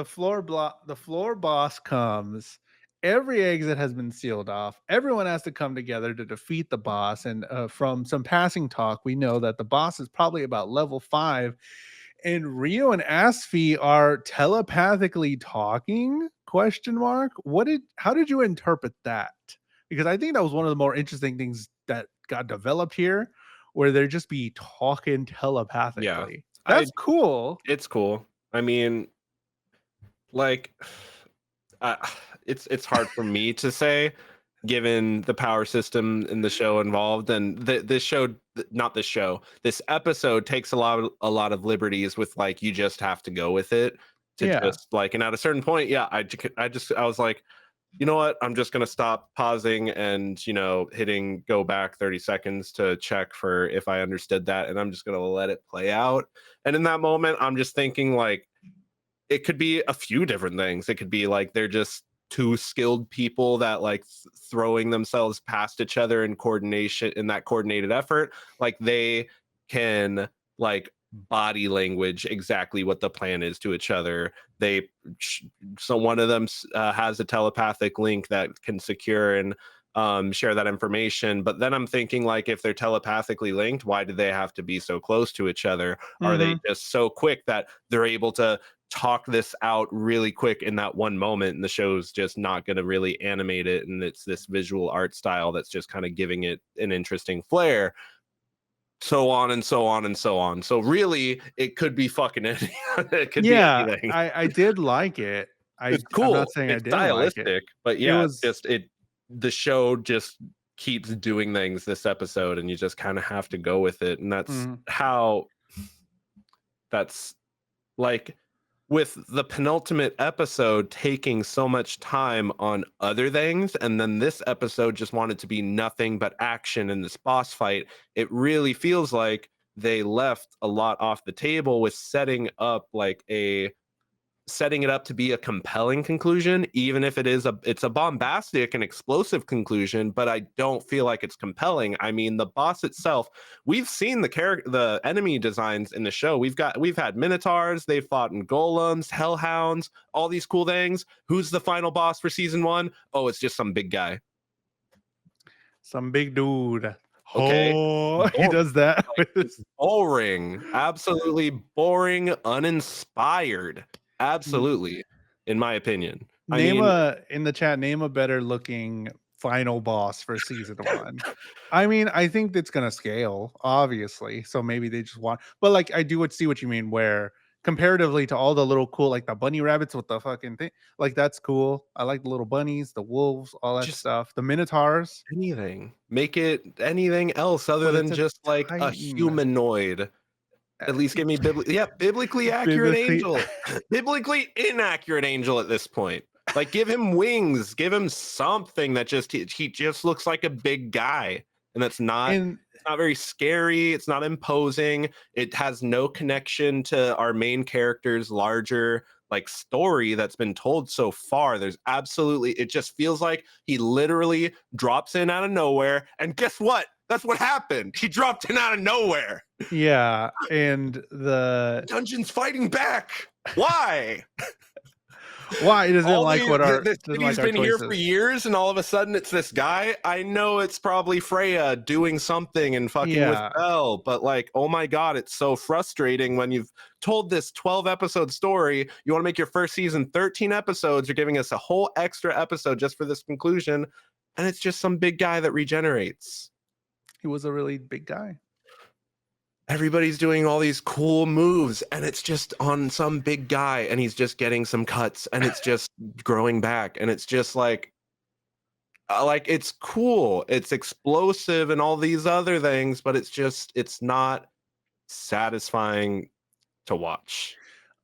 floor boss comes. Every exit has been sealed off. Everyone has to come together to defeat the boss. And from some passing talk, we know that the boss is probably about level 5. And Rio and Asfi are telepathically talking? Question mark. How did you interpret that? Because I think that was one of the more interesting things that got developed here, where they're just be talking Yeah. telepathically. That's cool. It's cool. I mean, like, uh, it's hard for me to say, given the power system in the show involved, and this episode takes a lot of liberties with, like, you just have to go with it to Yeah. just like, and at a certain point, yeah, I was like, you know what, I'm just gonna stop pausing and hitting go back 30 seconds to check for if I understood that, and I'm just gonna let it play out. And in that moment, I'm just thinking, like, it could be a few different things. It could be like they're just two skilled people that, like, throwing themselves past each other in coordination, in that coordinated effort. Like, they can, like, body language exactly what the plan is to each other. So one of them has a telepathic link that can secure and share that information. But then I'm thinking, like, if they're telepathically linked, why do they have to be so close to each other? Are they just so quick that they're able to talk this out really quick in that one moment, and the show's just not going to really animate it, and it's this visual art style that's just kind of giving it an interesting flair, so on and so on and so on. So really, it could be fucking anything. It could be Yeah, anything. I did like it. It's I'm cool, not saying I it's didn't like it. stylistic, but It yeah, it's was just the show just keeps doing things this episode, and you just kind of have to go with it. And that's like, with the penultimate episode taking so much time on other things, and then this episode just wanted to be nothing but action in this boss fight, it really feels like they left a lot off the table with setting it up to be a compelling conclusion, even if it's a bombastic and explosive conclusion. But I don't feel like it's compelling. I mean, the boss itself, we've seen the enemy designs in the show. We've had minotaurs, they've fought in golems, hellhounds, all these cool things. Who's the final boss for season 1? Oh, it's just some big guy. some big dude. Okay. Oh, he does that. It's boring, absolutely boring, uninspired, absolutely, in my opinion. I mean, In the chat, name a better looking final boss for season 1. I mean, I think that's gonna scale, obviously. So maybe they just want, but like, I do see what you mean, where comparatively to all the little cool, like the bunny rabbits with the fucking thing, like, that's cool. I like the little bunnies, the wolves, all that just stuff. The minotaurs, anything. Make it anything else other but than it's a just like a titan. humanoid. At least give me biblically accurate Biblically, angel. Biblically inaccurate angel at this point. Like, give him wings, give him something that he just looks like a big guy. And and it's not very scary, it's not imposing. It has no connection to our main character's larger, like, story that's been told so far. It just feels like he literally drops in out of nowhere, and guess what? That's what happened. He dropped in out of nowhere. yeah, and Dungeon's fighting back. Why? why doesn't like what our This doesn't city's like our been here for choices. years, and all of a sudden it's this guy. I know it's probably Freya doing something and fucking with Yeah, Belle, but, like, oh my god, it's so frustrating when you've told this 12 episode story. You want to make your first season 13 episodes. You're giving us a whole extra episode just for this conclusion, and it's just some big guy that regenerates. he was a really big guy. Everybody's doing all these cool moves, and it's just on some big guy, and he's just getting some cuts, and it's just growing back, and it's just like, it's cool, it's explosive and all these other things, but it's not satisfying to watch.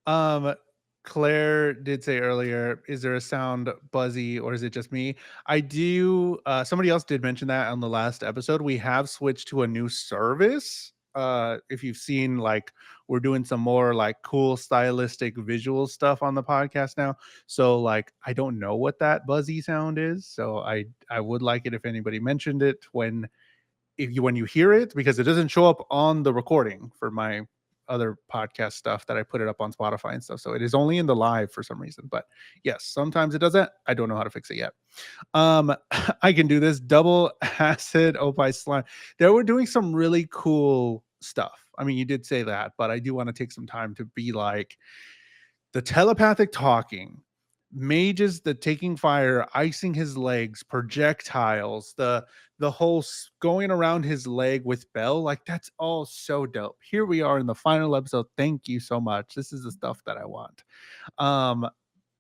Um, Claire did say earlier, is there a sound buzzy or is it just me? I do somebody else did mention that on the last episode. We have switched to a new service. If you've seen, like, we're doing some more like cool stylistic visual stuff on the podcast now. So like I don't know what that buzzy sound is. So I would like it if anybody mentioned it when you hear it, because it doesn't show up on the recording for my other podcast stuff that I put it up on Spotify and stuff. So it is only in the live for some reason. But yes, sometimes it does that. I don't know how to fix it yet. Um, I can do this double acid opie slime. They were doing some really cool stuff. I mean, you did say that, but I do want to take some time to be like, the telepathic talking, mages the taking fire, icing his legs, projectiles, the whole going around his leg with Bell, like that's all so dope. Here we are in the final episode. Thank you so much. This is the stuff that I want. Um,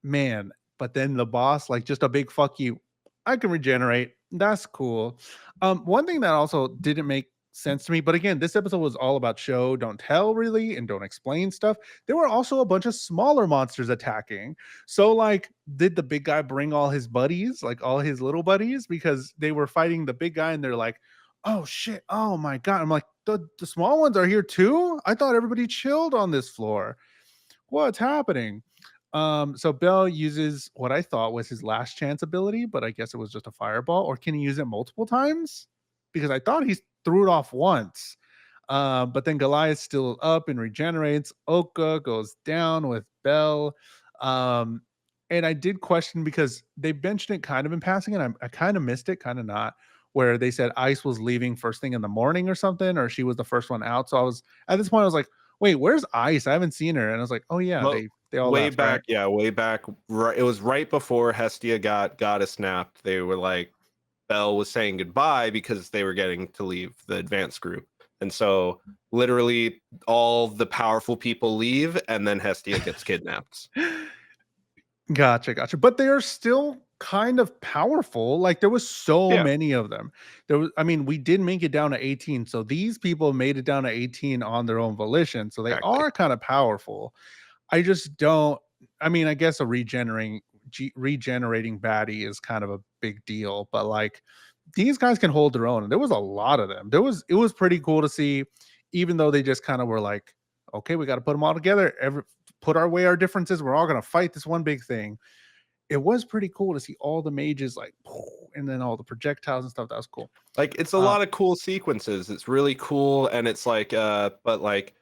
man, but then the boss, like, just a big fuck you. I can regenerate. That's cool. One thing that also didn't make sense to me, but again, this episode was all about show, don't tell, really, and don't explain stuff. There were also a bunch of smaller monsters attacking. So, like, did the big guy bring all his buddies, like all his little buddies, because they were fighting the big guy and they're like, oh shit, oh my god. I'm like, the small ones are here too? I thought everybody chilled on this floor. What's happening? So Bell uses what I thought was his last chance ability, but I guess it was just a fireball. Or can he use it multiple times? Because I thought he threw it off once. But then Goliath's still up and regenerates. Oka goes down with Bell. Um, and I did question, because they mentioned it kind of in passing, and I kind of missed it, kind of not, where they said Ice was leaving first thing in the morning or something, or she was the first one out. So I was, at this point, I was like, wait, where's Ice? I haven't seen her. And I was like, oh yeah, Well, they all way left, right? back, yeah, way back. Right, it was right before Hestia got snapped. They were like, Bell was saying goodbye because they were getting to leave the advanced group, and so literally all the powerful people leave, and then Hestia gets kidnapped. Gotcha, gotcha. But they are still kind of powerful. Like, there was so Yeah, many of them. There was, I mean, we did make it down to 18. So these people made it down to 18 on their own volition. So they exactly. are kind of powerful. I just don't, I mean, I guess a regenerating baddie is kind of a big deal, but like, these guys can hold their own. And there was a lot of them. It was pretty cool to see, even though they just kind of were like, okay, we got to put them all together. Put our way our differences. We're all gonna fight this one big thing. It was pretty cool to see all the mages like, and then all the projectiles and stuff. That was cool. Like, it's a Uh, lot of cool sequences. It's really cool, and it's like, but like,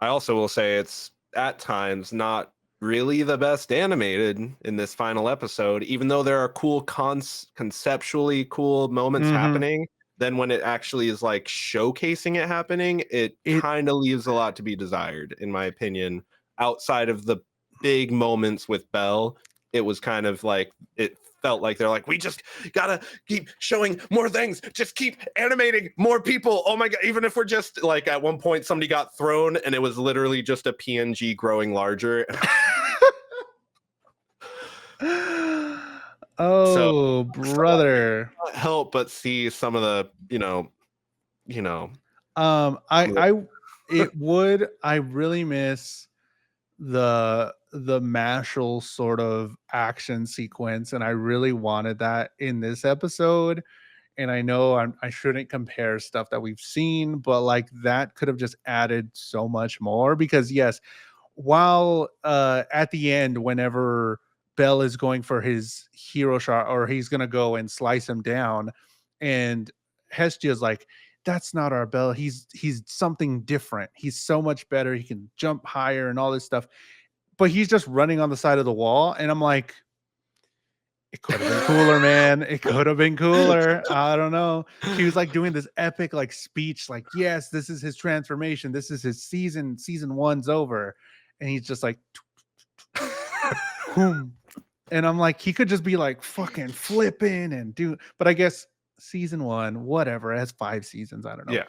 I also will say it's at times not really the best animated in this final episode, even though there are cool conceptually cool moments mhm. happening. Then when it actually is like showcasing it happening, it It kind of leaves a lot to be desired, in my opinion. Outside of the big moments with Belle, it was kind of like it felt like they're like, we just gotta keep showing more things, just keep animating more people. Oh my god, even if we're just like, at one point somebody got thrown and it was literally just a PNG growing larger. So oh, I brother. can't help but see some of the, you know I some of the, I it would, I really miss the Mashal sort of action sequence, and I really wanted that in this episode. And I know I shouldn't compare stuff that we've seen, but like that could have just added so much more. Because yes, while at the end, whenever Bell is going for his hero shot, or he's gonna go and slice him down, and Hestia's like, that's not our Bell. He's something different. He's so much better. He can jump higher and all this stuff. But he's just running on the side of the wall. And I'm like, it could have been cooler, man. It could have been cooler. I don't know. She was like doing this epic like speech, like, yes, this is his transformation. This is his season. Season one's over. And he's just like, whom. And I'm like, he could just be like fucking flipping and do, but I guess season one, whatever, it has 5 seasons. I don't know. yeah.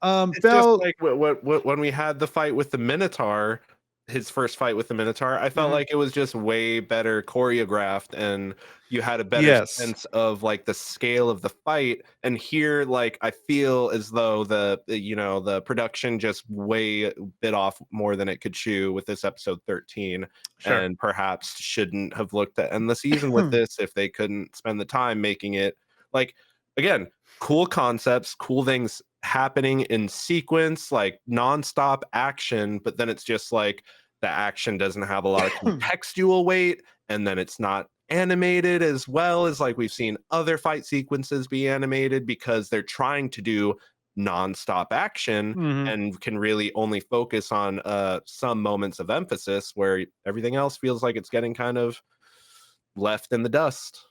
It's just Bell, like when we had the fight with the Minotaur. his first fight with the Minotaur. I felt Mhm. like it was just way better choreographed, and you had a better Yes. sense of like the scale of the fight. And here, like I feel as though the production just way bit off more than it could chew with this episode 13, Sure. and perhaps shouldn't have looked to end the season with this if they couldn't spend the time making it like again cool concepts, cool things happening in sequence, like nonstop action, but then it's just like the action doesn't have a lot of contextual weight, and then it's not animated as well as like we've seen other fight sequences be animated because they're trying to do nonstop action Mhm. and can really only focus on some moments of emphasis where everything else feels like it's getting kind of left in the dust.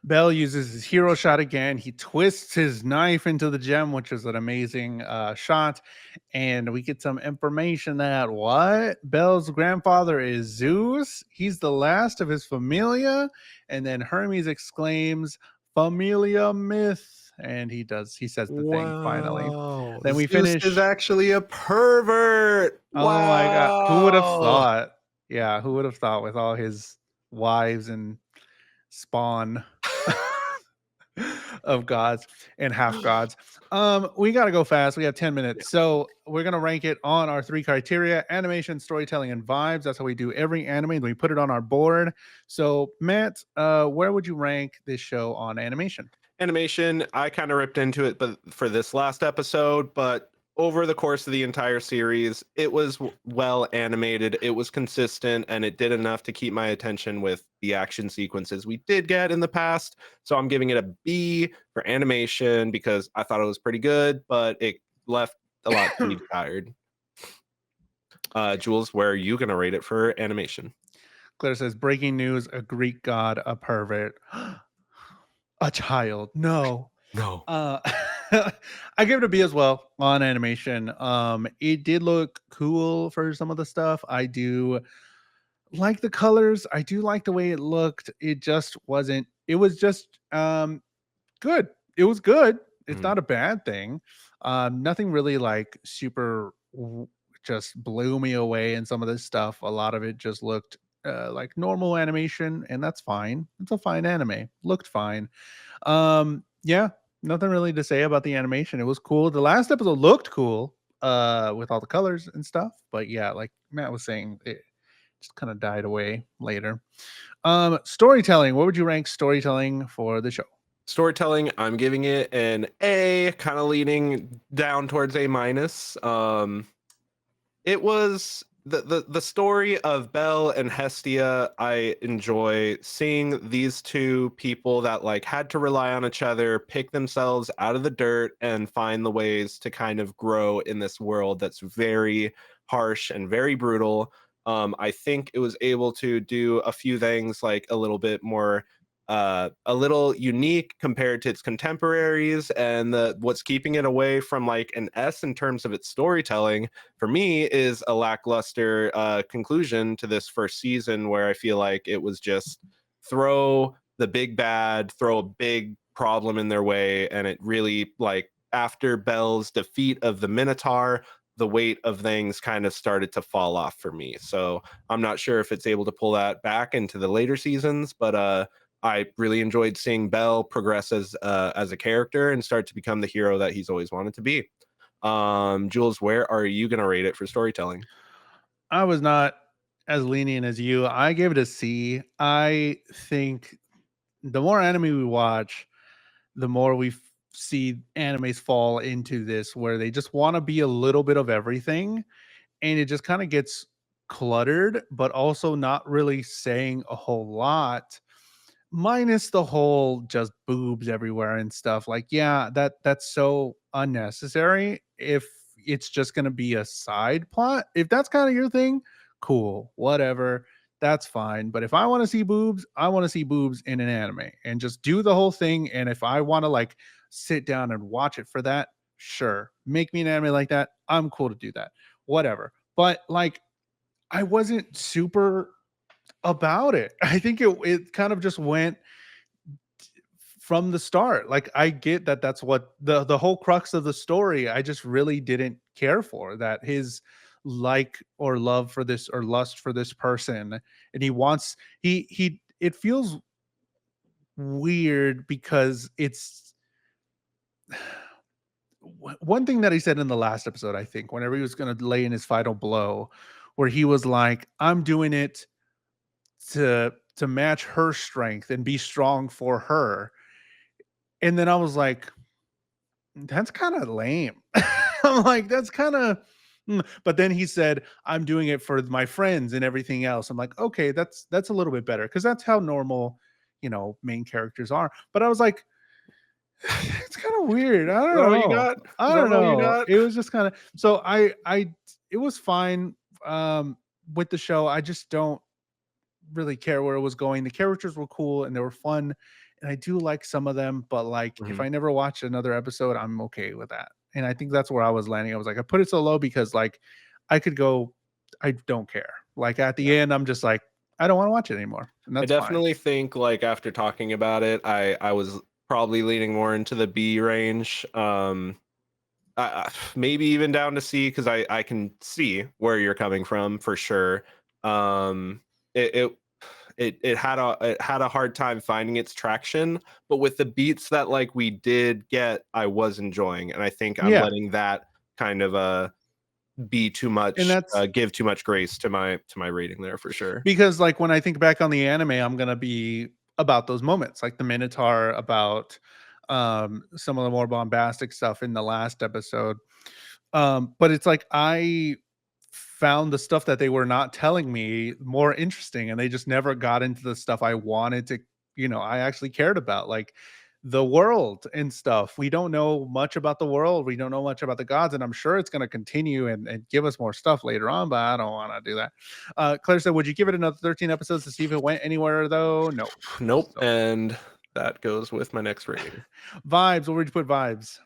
Bell uses his hero shot again. He twists his knife into the gem, which is an amazing shot. And we get some information that what? Bell's grandfather is Zeus. He's the last of his familia. And then Hermes exclaims, Familia myth. And he says the thing finally. Wow, Then we Zeus is finish. actually a pervert. Oh my God. Who would have Wow. thought? Yeah, who would have thought with all his wives and spawn? Of gods and half gods. We got to go fast. We have 10 Yeah. minutes. So we're going to rank it on our three criteria: animation, storytelling, and vibes. That's how we do every anime. And we put it on our board. So, Matt, where would you rank this show on animation? Animation, I kind of ripped into it but for this last episode, but over the course of the entire series, it was well animated, it was consistent, and it did enough to keep my attention with the action sequences we did get in the past. So I'm giving it a B for animation because I thought it was pretty good, but it left a lot to be desired. Jules, where are you going to rate it for animation? Claire says, breaking news, a Greek god, a pervert. A child. No. No. Uh, I give it a B as well on animation. It did look cool for some of the stuff. I do like the colors. I do like the way it looked. It just wasn't. It was just good. It was good. It's Mm. not a bad thing. Nothing really like super just blew me away in some of this stuff. A lot of it just looked like normal animation, and that's fine. It's a fine anime. Looked fine. Yeah, nothing really to say about the animation. It was cool. The last episode looked cool with all the colors and stuff, but yeah, like Matt was saying, it just kind of died away later. Storytelling, what would you rank storytelling for the show? Storytelling, I'm giving it an A, kind of leaning down towards A minus. It was the story of Belle and Hestia. I enjoy seeing these two people that like had to rely on each other, pick themselves out of the dirt, and find the ways to kind of grow in this world that's very harsh and very brutal. I think it was able to do a few things like a little bit more a little unique compared to its contemporaries, and the what's keeping it away from like an S in terms of its storytelling for me is a lackluster conclusion to this first season where I feel like it was just throw the big bad, throw a big problem in their way, and it really like after Belle's defeat of the Minotaur, the weight of things kind of started to fall off for me. So I'm not sure if it's able to pull that back into the later seasons, but I really enjoyed seeing Bell progress as a character and start to become the hero that he's always wanted to be. Jules, where are you going to rate it for storytelling? I was not as lenient as you. I gave it a C. I think the more anime we watch, the more we see animes fall into this where they just want to be a little bit of everything, and it just kind of gets cluttered, but also not really saying a whole lot, minus the whole just boobs everywhere and stuff. Like, yeah, that's so unnecessary. If it's just going to be a side plot, if that's kind of your thing, cool, whatever, that's fine. But if I want to see boobs, I want to see boobs in an anime and just do the whole thing. And if I want to like sit down and watch it for that, sure, make me an anime like that, I'm cool to do that, whatever. But like, I wasn't super about it. I think it kind of just went from the start. Like, I get that that's what the whole crux of the story, I just really didn't care for that. His like or love for this or lust for this person, and he wants he it feels weird because it's one thing that he said in the last episode, I think, whenever he was going to lay in his final blow, where he was like, I'm doing it to match her strength and be strong for her. And then I was like, that's kind of lame. I'm like, that's kind of. But then he said, I'm doing it for my friends and everything else. I'm like, okay, that's a little bit better because that's how normal, main characters are. But I was like, it's kind of weird. I Is don't that all you know. got? Is I that don't all you know. got? It was just kind of so it was fine with the show. I just don't really care where it was going. The characters were cool and they were fun, and I do like some of them, but like if Mhm. I never watch another episode, I'm okay with that. And I think that's where I was landing. I was like, I put it so low because like I could go, I don't care. Like at the end, I'm just like, I don't want to watch it anymore. And I that's fine. definitely think like after talking about it, I was probably leaning more into the B range. Maybe even down to C because I can see where you're coming from for sure. Um, it, it it had a hard time finding its traction, but with the beats that like we did get, I was enjoying, and I think I'm Yeah. letting that kind of be too And much, that's give too much grace to my rating there for sure. because like when I think back on the anime, I'm gonna be about those moments, like the Minotaur, about some of the more bombastic stuff in the last episode. But it's like I found the stuff that they were not telling me more interesting, and they just never got into the stuff I wanted to, I actually cared about, like the world and stuff. We don't know much about the world. We don't know much about the gods, and I'm sure it's going to continue and give us more stuff later on, but I don't want to do that. Claire said, would you give it another 13 episodes to see if it went anywhere though? No. Nope, So and that goes with my next rating. vibes, where would you put vibes?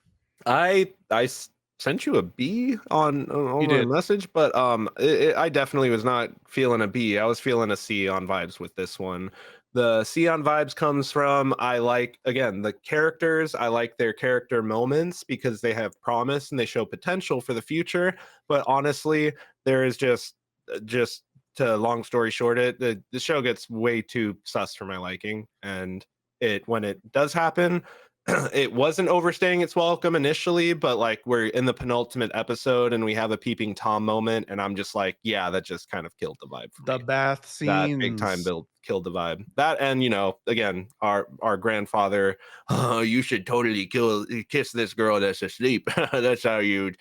Sent you a B on You over a did. message, but I definitely was not feeling a B. I was feeling a C on vibes with this one. The C on vibes comes from I like again the characters. I like their character moments because they have promise and they show potential for the future. But honestly, there is just to long story short, the show gets way too sus for my liking, and it when it does happen, it wasn't overstaying its welcome initially, but like we're in the penultimate episode and we have a peeping Tom moment, and I'm just like, yeah, that just kind of killed the vibe for The me. bath That big time scenes. build killed the vibe. That and again, our grandfather, oh, you should totally kiss this girl that's asleep. That's how you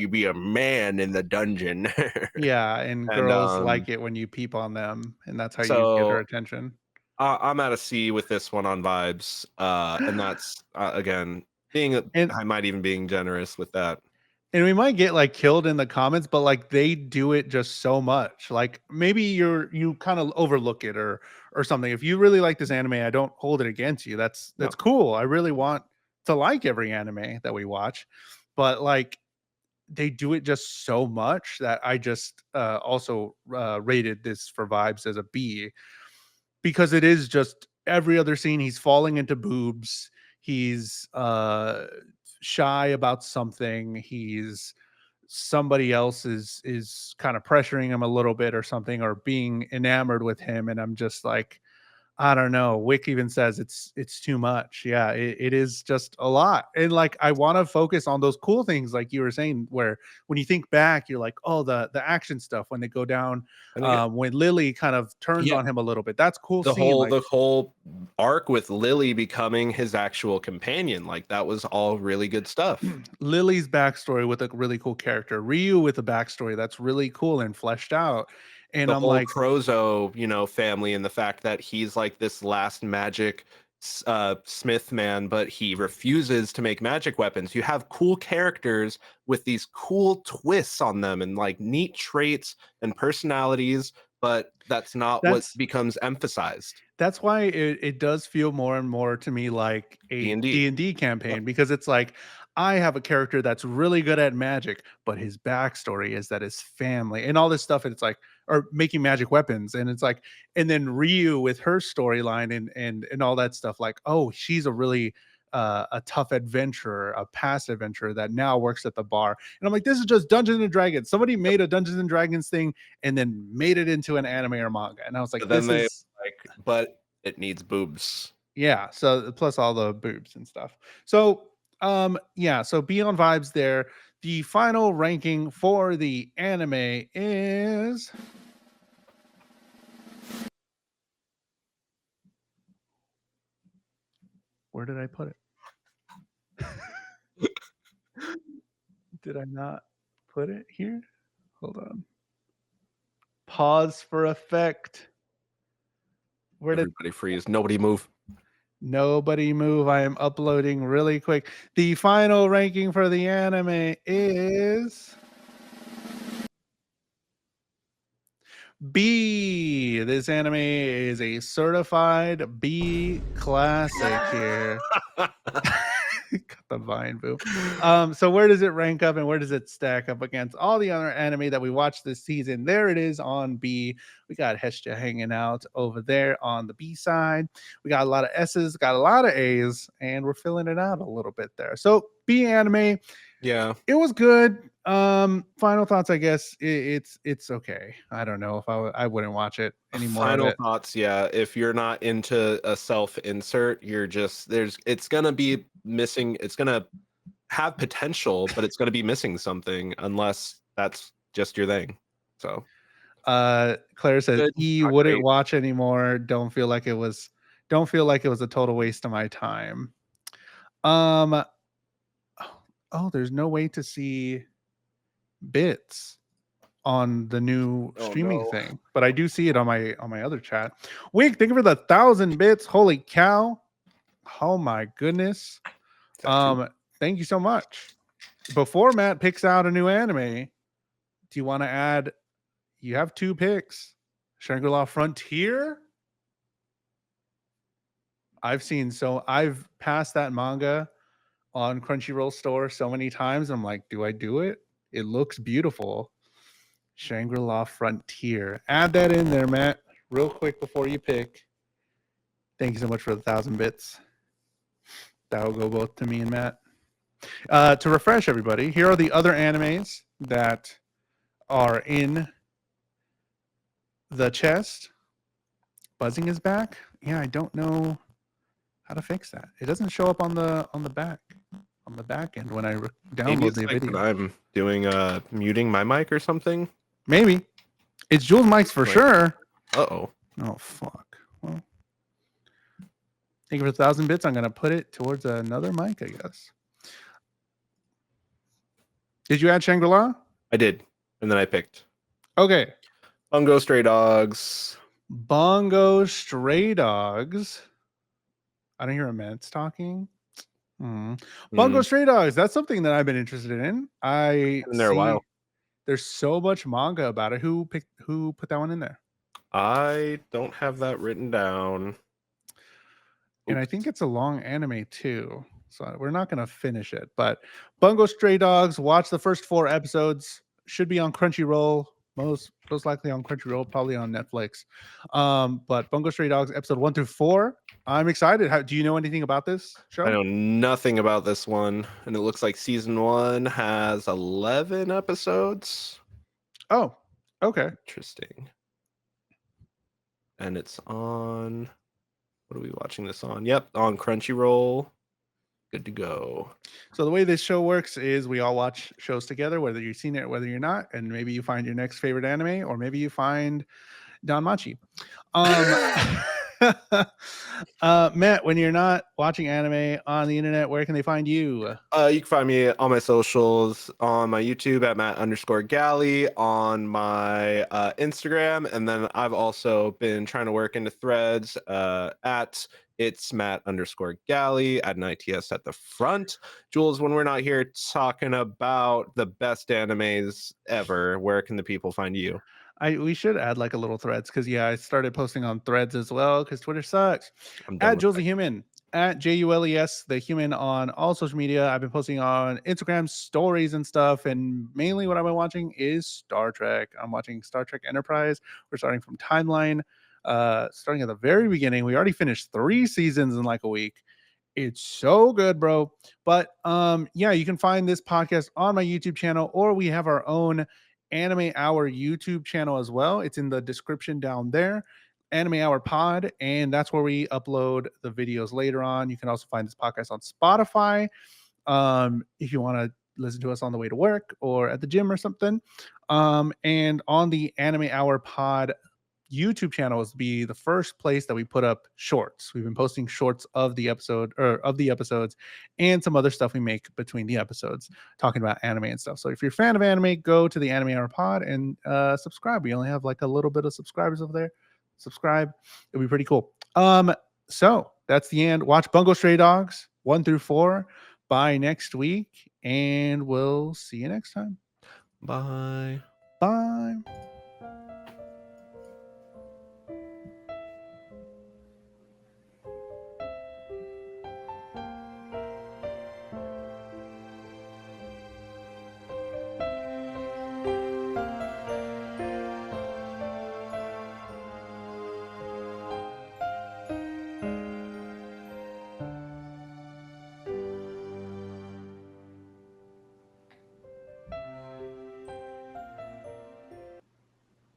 be a man in the dungeon. Yeah, and and girls like it when you peep on them, and that's how you get her so attention. I'm at a C with this one on vibes, and that's again And I might even being generous with that. we might get, like, killed in the comments, but, like, they do it just so much. Like, maybe you kinda overlook it or something. If you really like this anime, I don't hold it against you. That's No, cool. I really want to like every anime that we watch, but, like, they do it just so much that I just, also, rated this for vibes as a B. Because it is just every other scene, he's falling into boobs, he's, shy about something, he's somebody else is kinda pressuring him a little bit or something or being enamored with him, and I'm just like, I don't know. Wick even says it's too much. Yeah, it is just a lot. And like I want to focus on those cool things, like you were saying, where when you think back, you're like, oh, the action stuff when they go down, and again, when Lily kind of turns yeah, on him a little bit. That's cool the scene. whole Like the whole arc with Lily becoming his actual companion, like that was all really good stuff. Lily's backstory with a really cool character, Ryu with a backstory that's really cool and fleshed out. And The I'm whole like, Crozo, family, and the fact that he's like this last magic smith man, but he refuses to make magic weapons. You have cool characters with these cool twists on them and like neat traits and personalities, but that's not what that's becomes emphasized. That's why it does feel more and more to me like a D&D. D&D Yep. campaign because it's like I have a character that's really good at magic, but his backstory is that his family and all this stuff. And it's like, or making magic weapons. And it's like, and then Ryu with her storyline and all that stuff, like, oh, she's a really a tough adventurer, a past adventurer that now works at the bar. And I'm like, this is just Dungeons and Dragons. Somebody made a Dungeons and Dragons thing and then made it into an anime or manga. And I was like, But then this they is but it needs boobs. yeah. So plus all the boobs and stuff. So yeah. So Beyond Vibes there. The final ranking for the anime is where did I put it? Did I not put it here? Hold on. Pause for effect. Where did Everybody freeze. Nobody move. nobody move? I am uploading really quick. The final ranking for the anime is B. This anime is a certified B classic here. Got the vine, boo. So where does it rank up and where does it stack up against all the other anime that we watched this season? There it is on B. We got Hestia hanging out over there on the B side. We got a lot of S's, got a lot of A's, and we're filling it out a little bit there. So B anime, Yeah. it was good. Final thoughts, I guess it's okay. I don't know if I wouldn't watch it anymore of Final it. thoughts. Yeah. If you're not into a self insert, you're just it's gonna be missing. It's gonna have potential, but it's gonna be missing something unless that's just your thing. So Claire says good. E Not wouldn't great. watch anymore. Don't feel like it was a total waste of my time. Um oh, there's no way to see bits on the new Oh streaming no. thing, but I do see it on my other chat. Wink, thank you for the 1,000 bits. Holy cow. Oh my goodness. Is that two? Thank you so much. Before Matt picks out a new anime, do you want to add? You have 2 picks. Shangri-La Frontier. I've passed that manga on Crunchyroll store so many times. I'm like, do I do it? It looks beautiful. Shangri-La Frontier. Add that in there, Matt, real quick before you pick. Thank you so much for the 1,000 bits. That will go both to me and Matt. To refresh everybody, here are the other animes that are in the chest. Buzzing is back. Yeah, I don't know how to fix that. It doesn't show up on the back end when I Maybe download it's the like video. when I'm doing muting my mic or something. Maybe it's Jules mics for sure. Uh-oh. Oh fuck. Well, thank you for 1,000 bits. I'm gonna put it towards another mic, I guess. Did you add Shangri-La? I did. And then I picked Okay. Bungo Stray Dogs. Bongo Stray Dogs. I don't hear Immense talking. Bongo Stray Dogs. That's something that I've been interested in. I In there a while. see there's so much manga about it. Who put that one in there? I don't have that written down. And I think it's a long anime too. So we're not going to finish it. But Bungo Stray Dogs, watch the first 4 episodes. Should be on Crunchyroll. Most likely on Crunchyroll, probably on Netflix. But Bungo Stray Dogs, episode 1 through 4. I'm excited. Do you know anything about this show? I know nothing about this one. And it looks like season 1 has 11 episodes. Oh, okay. Interesting. And it's on, what are we watching this on? Yep, on Crunchyroll. Good to go. So the way this show works is we all watch shows together, whether you've seen it, whether you're not, and maybe you find your next favorite anime, or maybe you find DanMachi. Matt, when you're not watching anime on the internet, where can they find you? You can find me on my socials, on my YouTube at Matt_Galley, on my Instagram, and then I've also been trying to work into threads at it's Matt_Galley, add an ITS at the front. Jules, when we're not here talking about the best animes ever, where can the people find you? We should add like a little threads because I started posting on threads as well because Twitter sucks. I'm done At with Jules that. the Human, at JULES the Human on all social media. I've been posting on Instagram stories and stuff, and mainly what I've been watching is Star Trek. I'm watching Star Trek Enterprise. We're starting from Timeline, starting at the very beginning. We already finished 3 seasons in like a week, It's so good, bro. But yeah, you can find this podcast on my YouTube channel, or we have our own Anime Hour YouTube channel as well. It's in the description down there. Anime Hour Pod, and that's where we upload the videos later on. You can also find this podcast on Spotify if you want to listen to us on the way to work or at the gym or something. And on the Anime Hour Pod YouTube channel is be the first place that we put up shorts. We've been posting shorts of the episode or of the episodes and some other stuff we make between the episodes talking about anime and stuff. So if you're a fan of anime, go to the Anime Hour Pod and subscribe. We only have like a little bit of subscribers over there. Subscribe. It'll be pretty cool. So that's the end. Watch Bungo Stray Dogs 1 through 4 by next week, and we'll see you next time. Bye. Bye.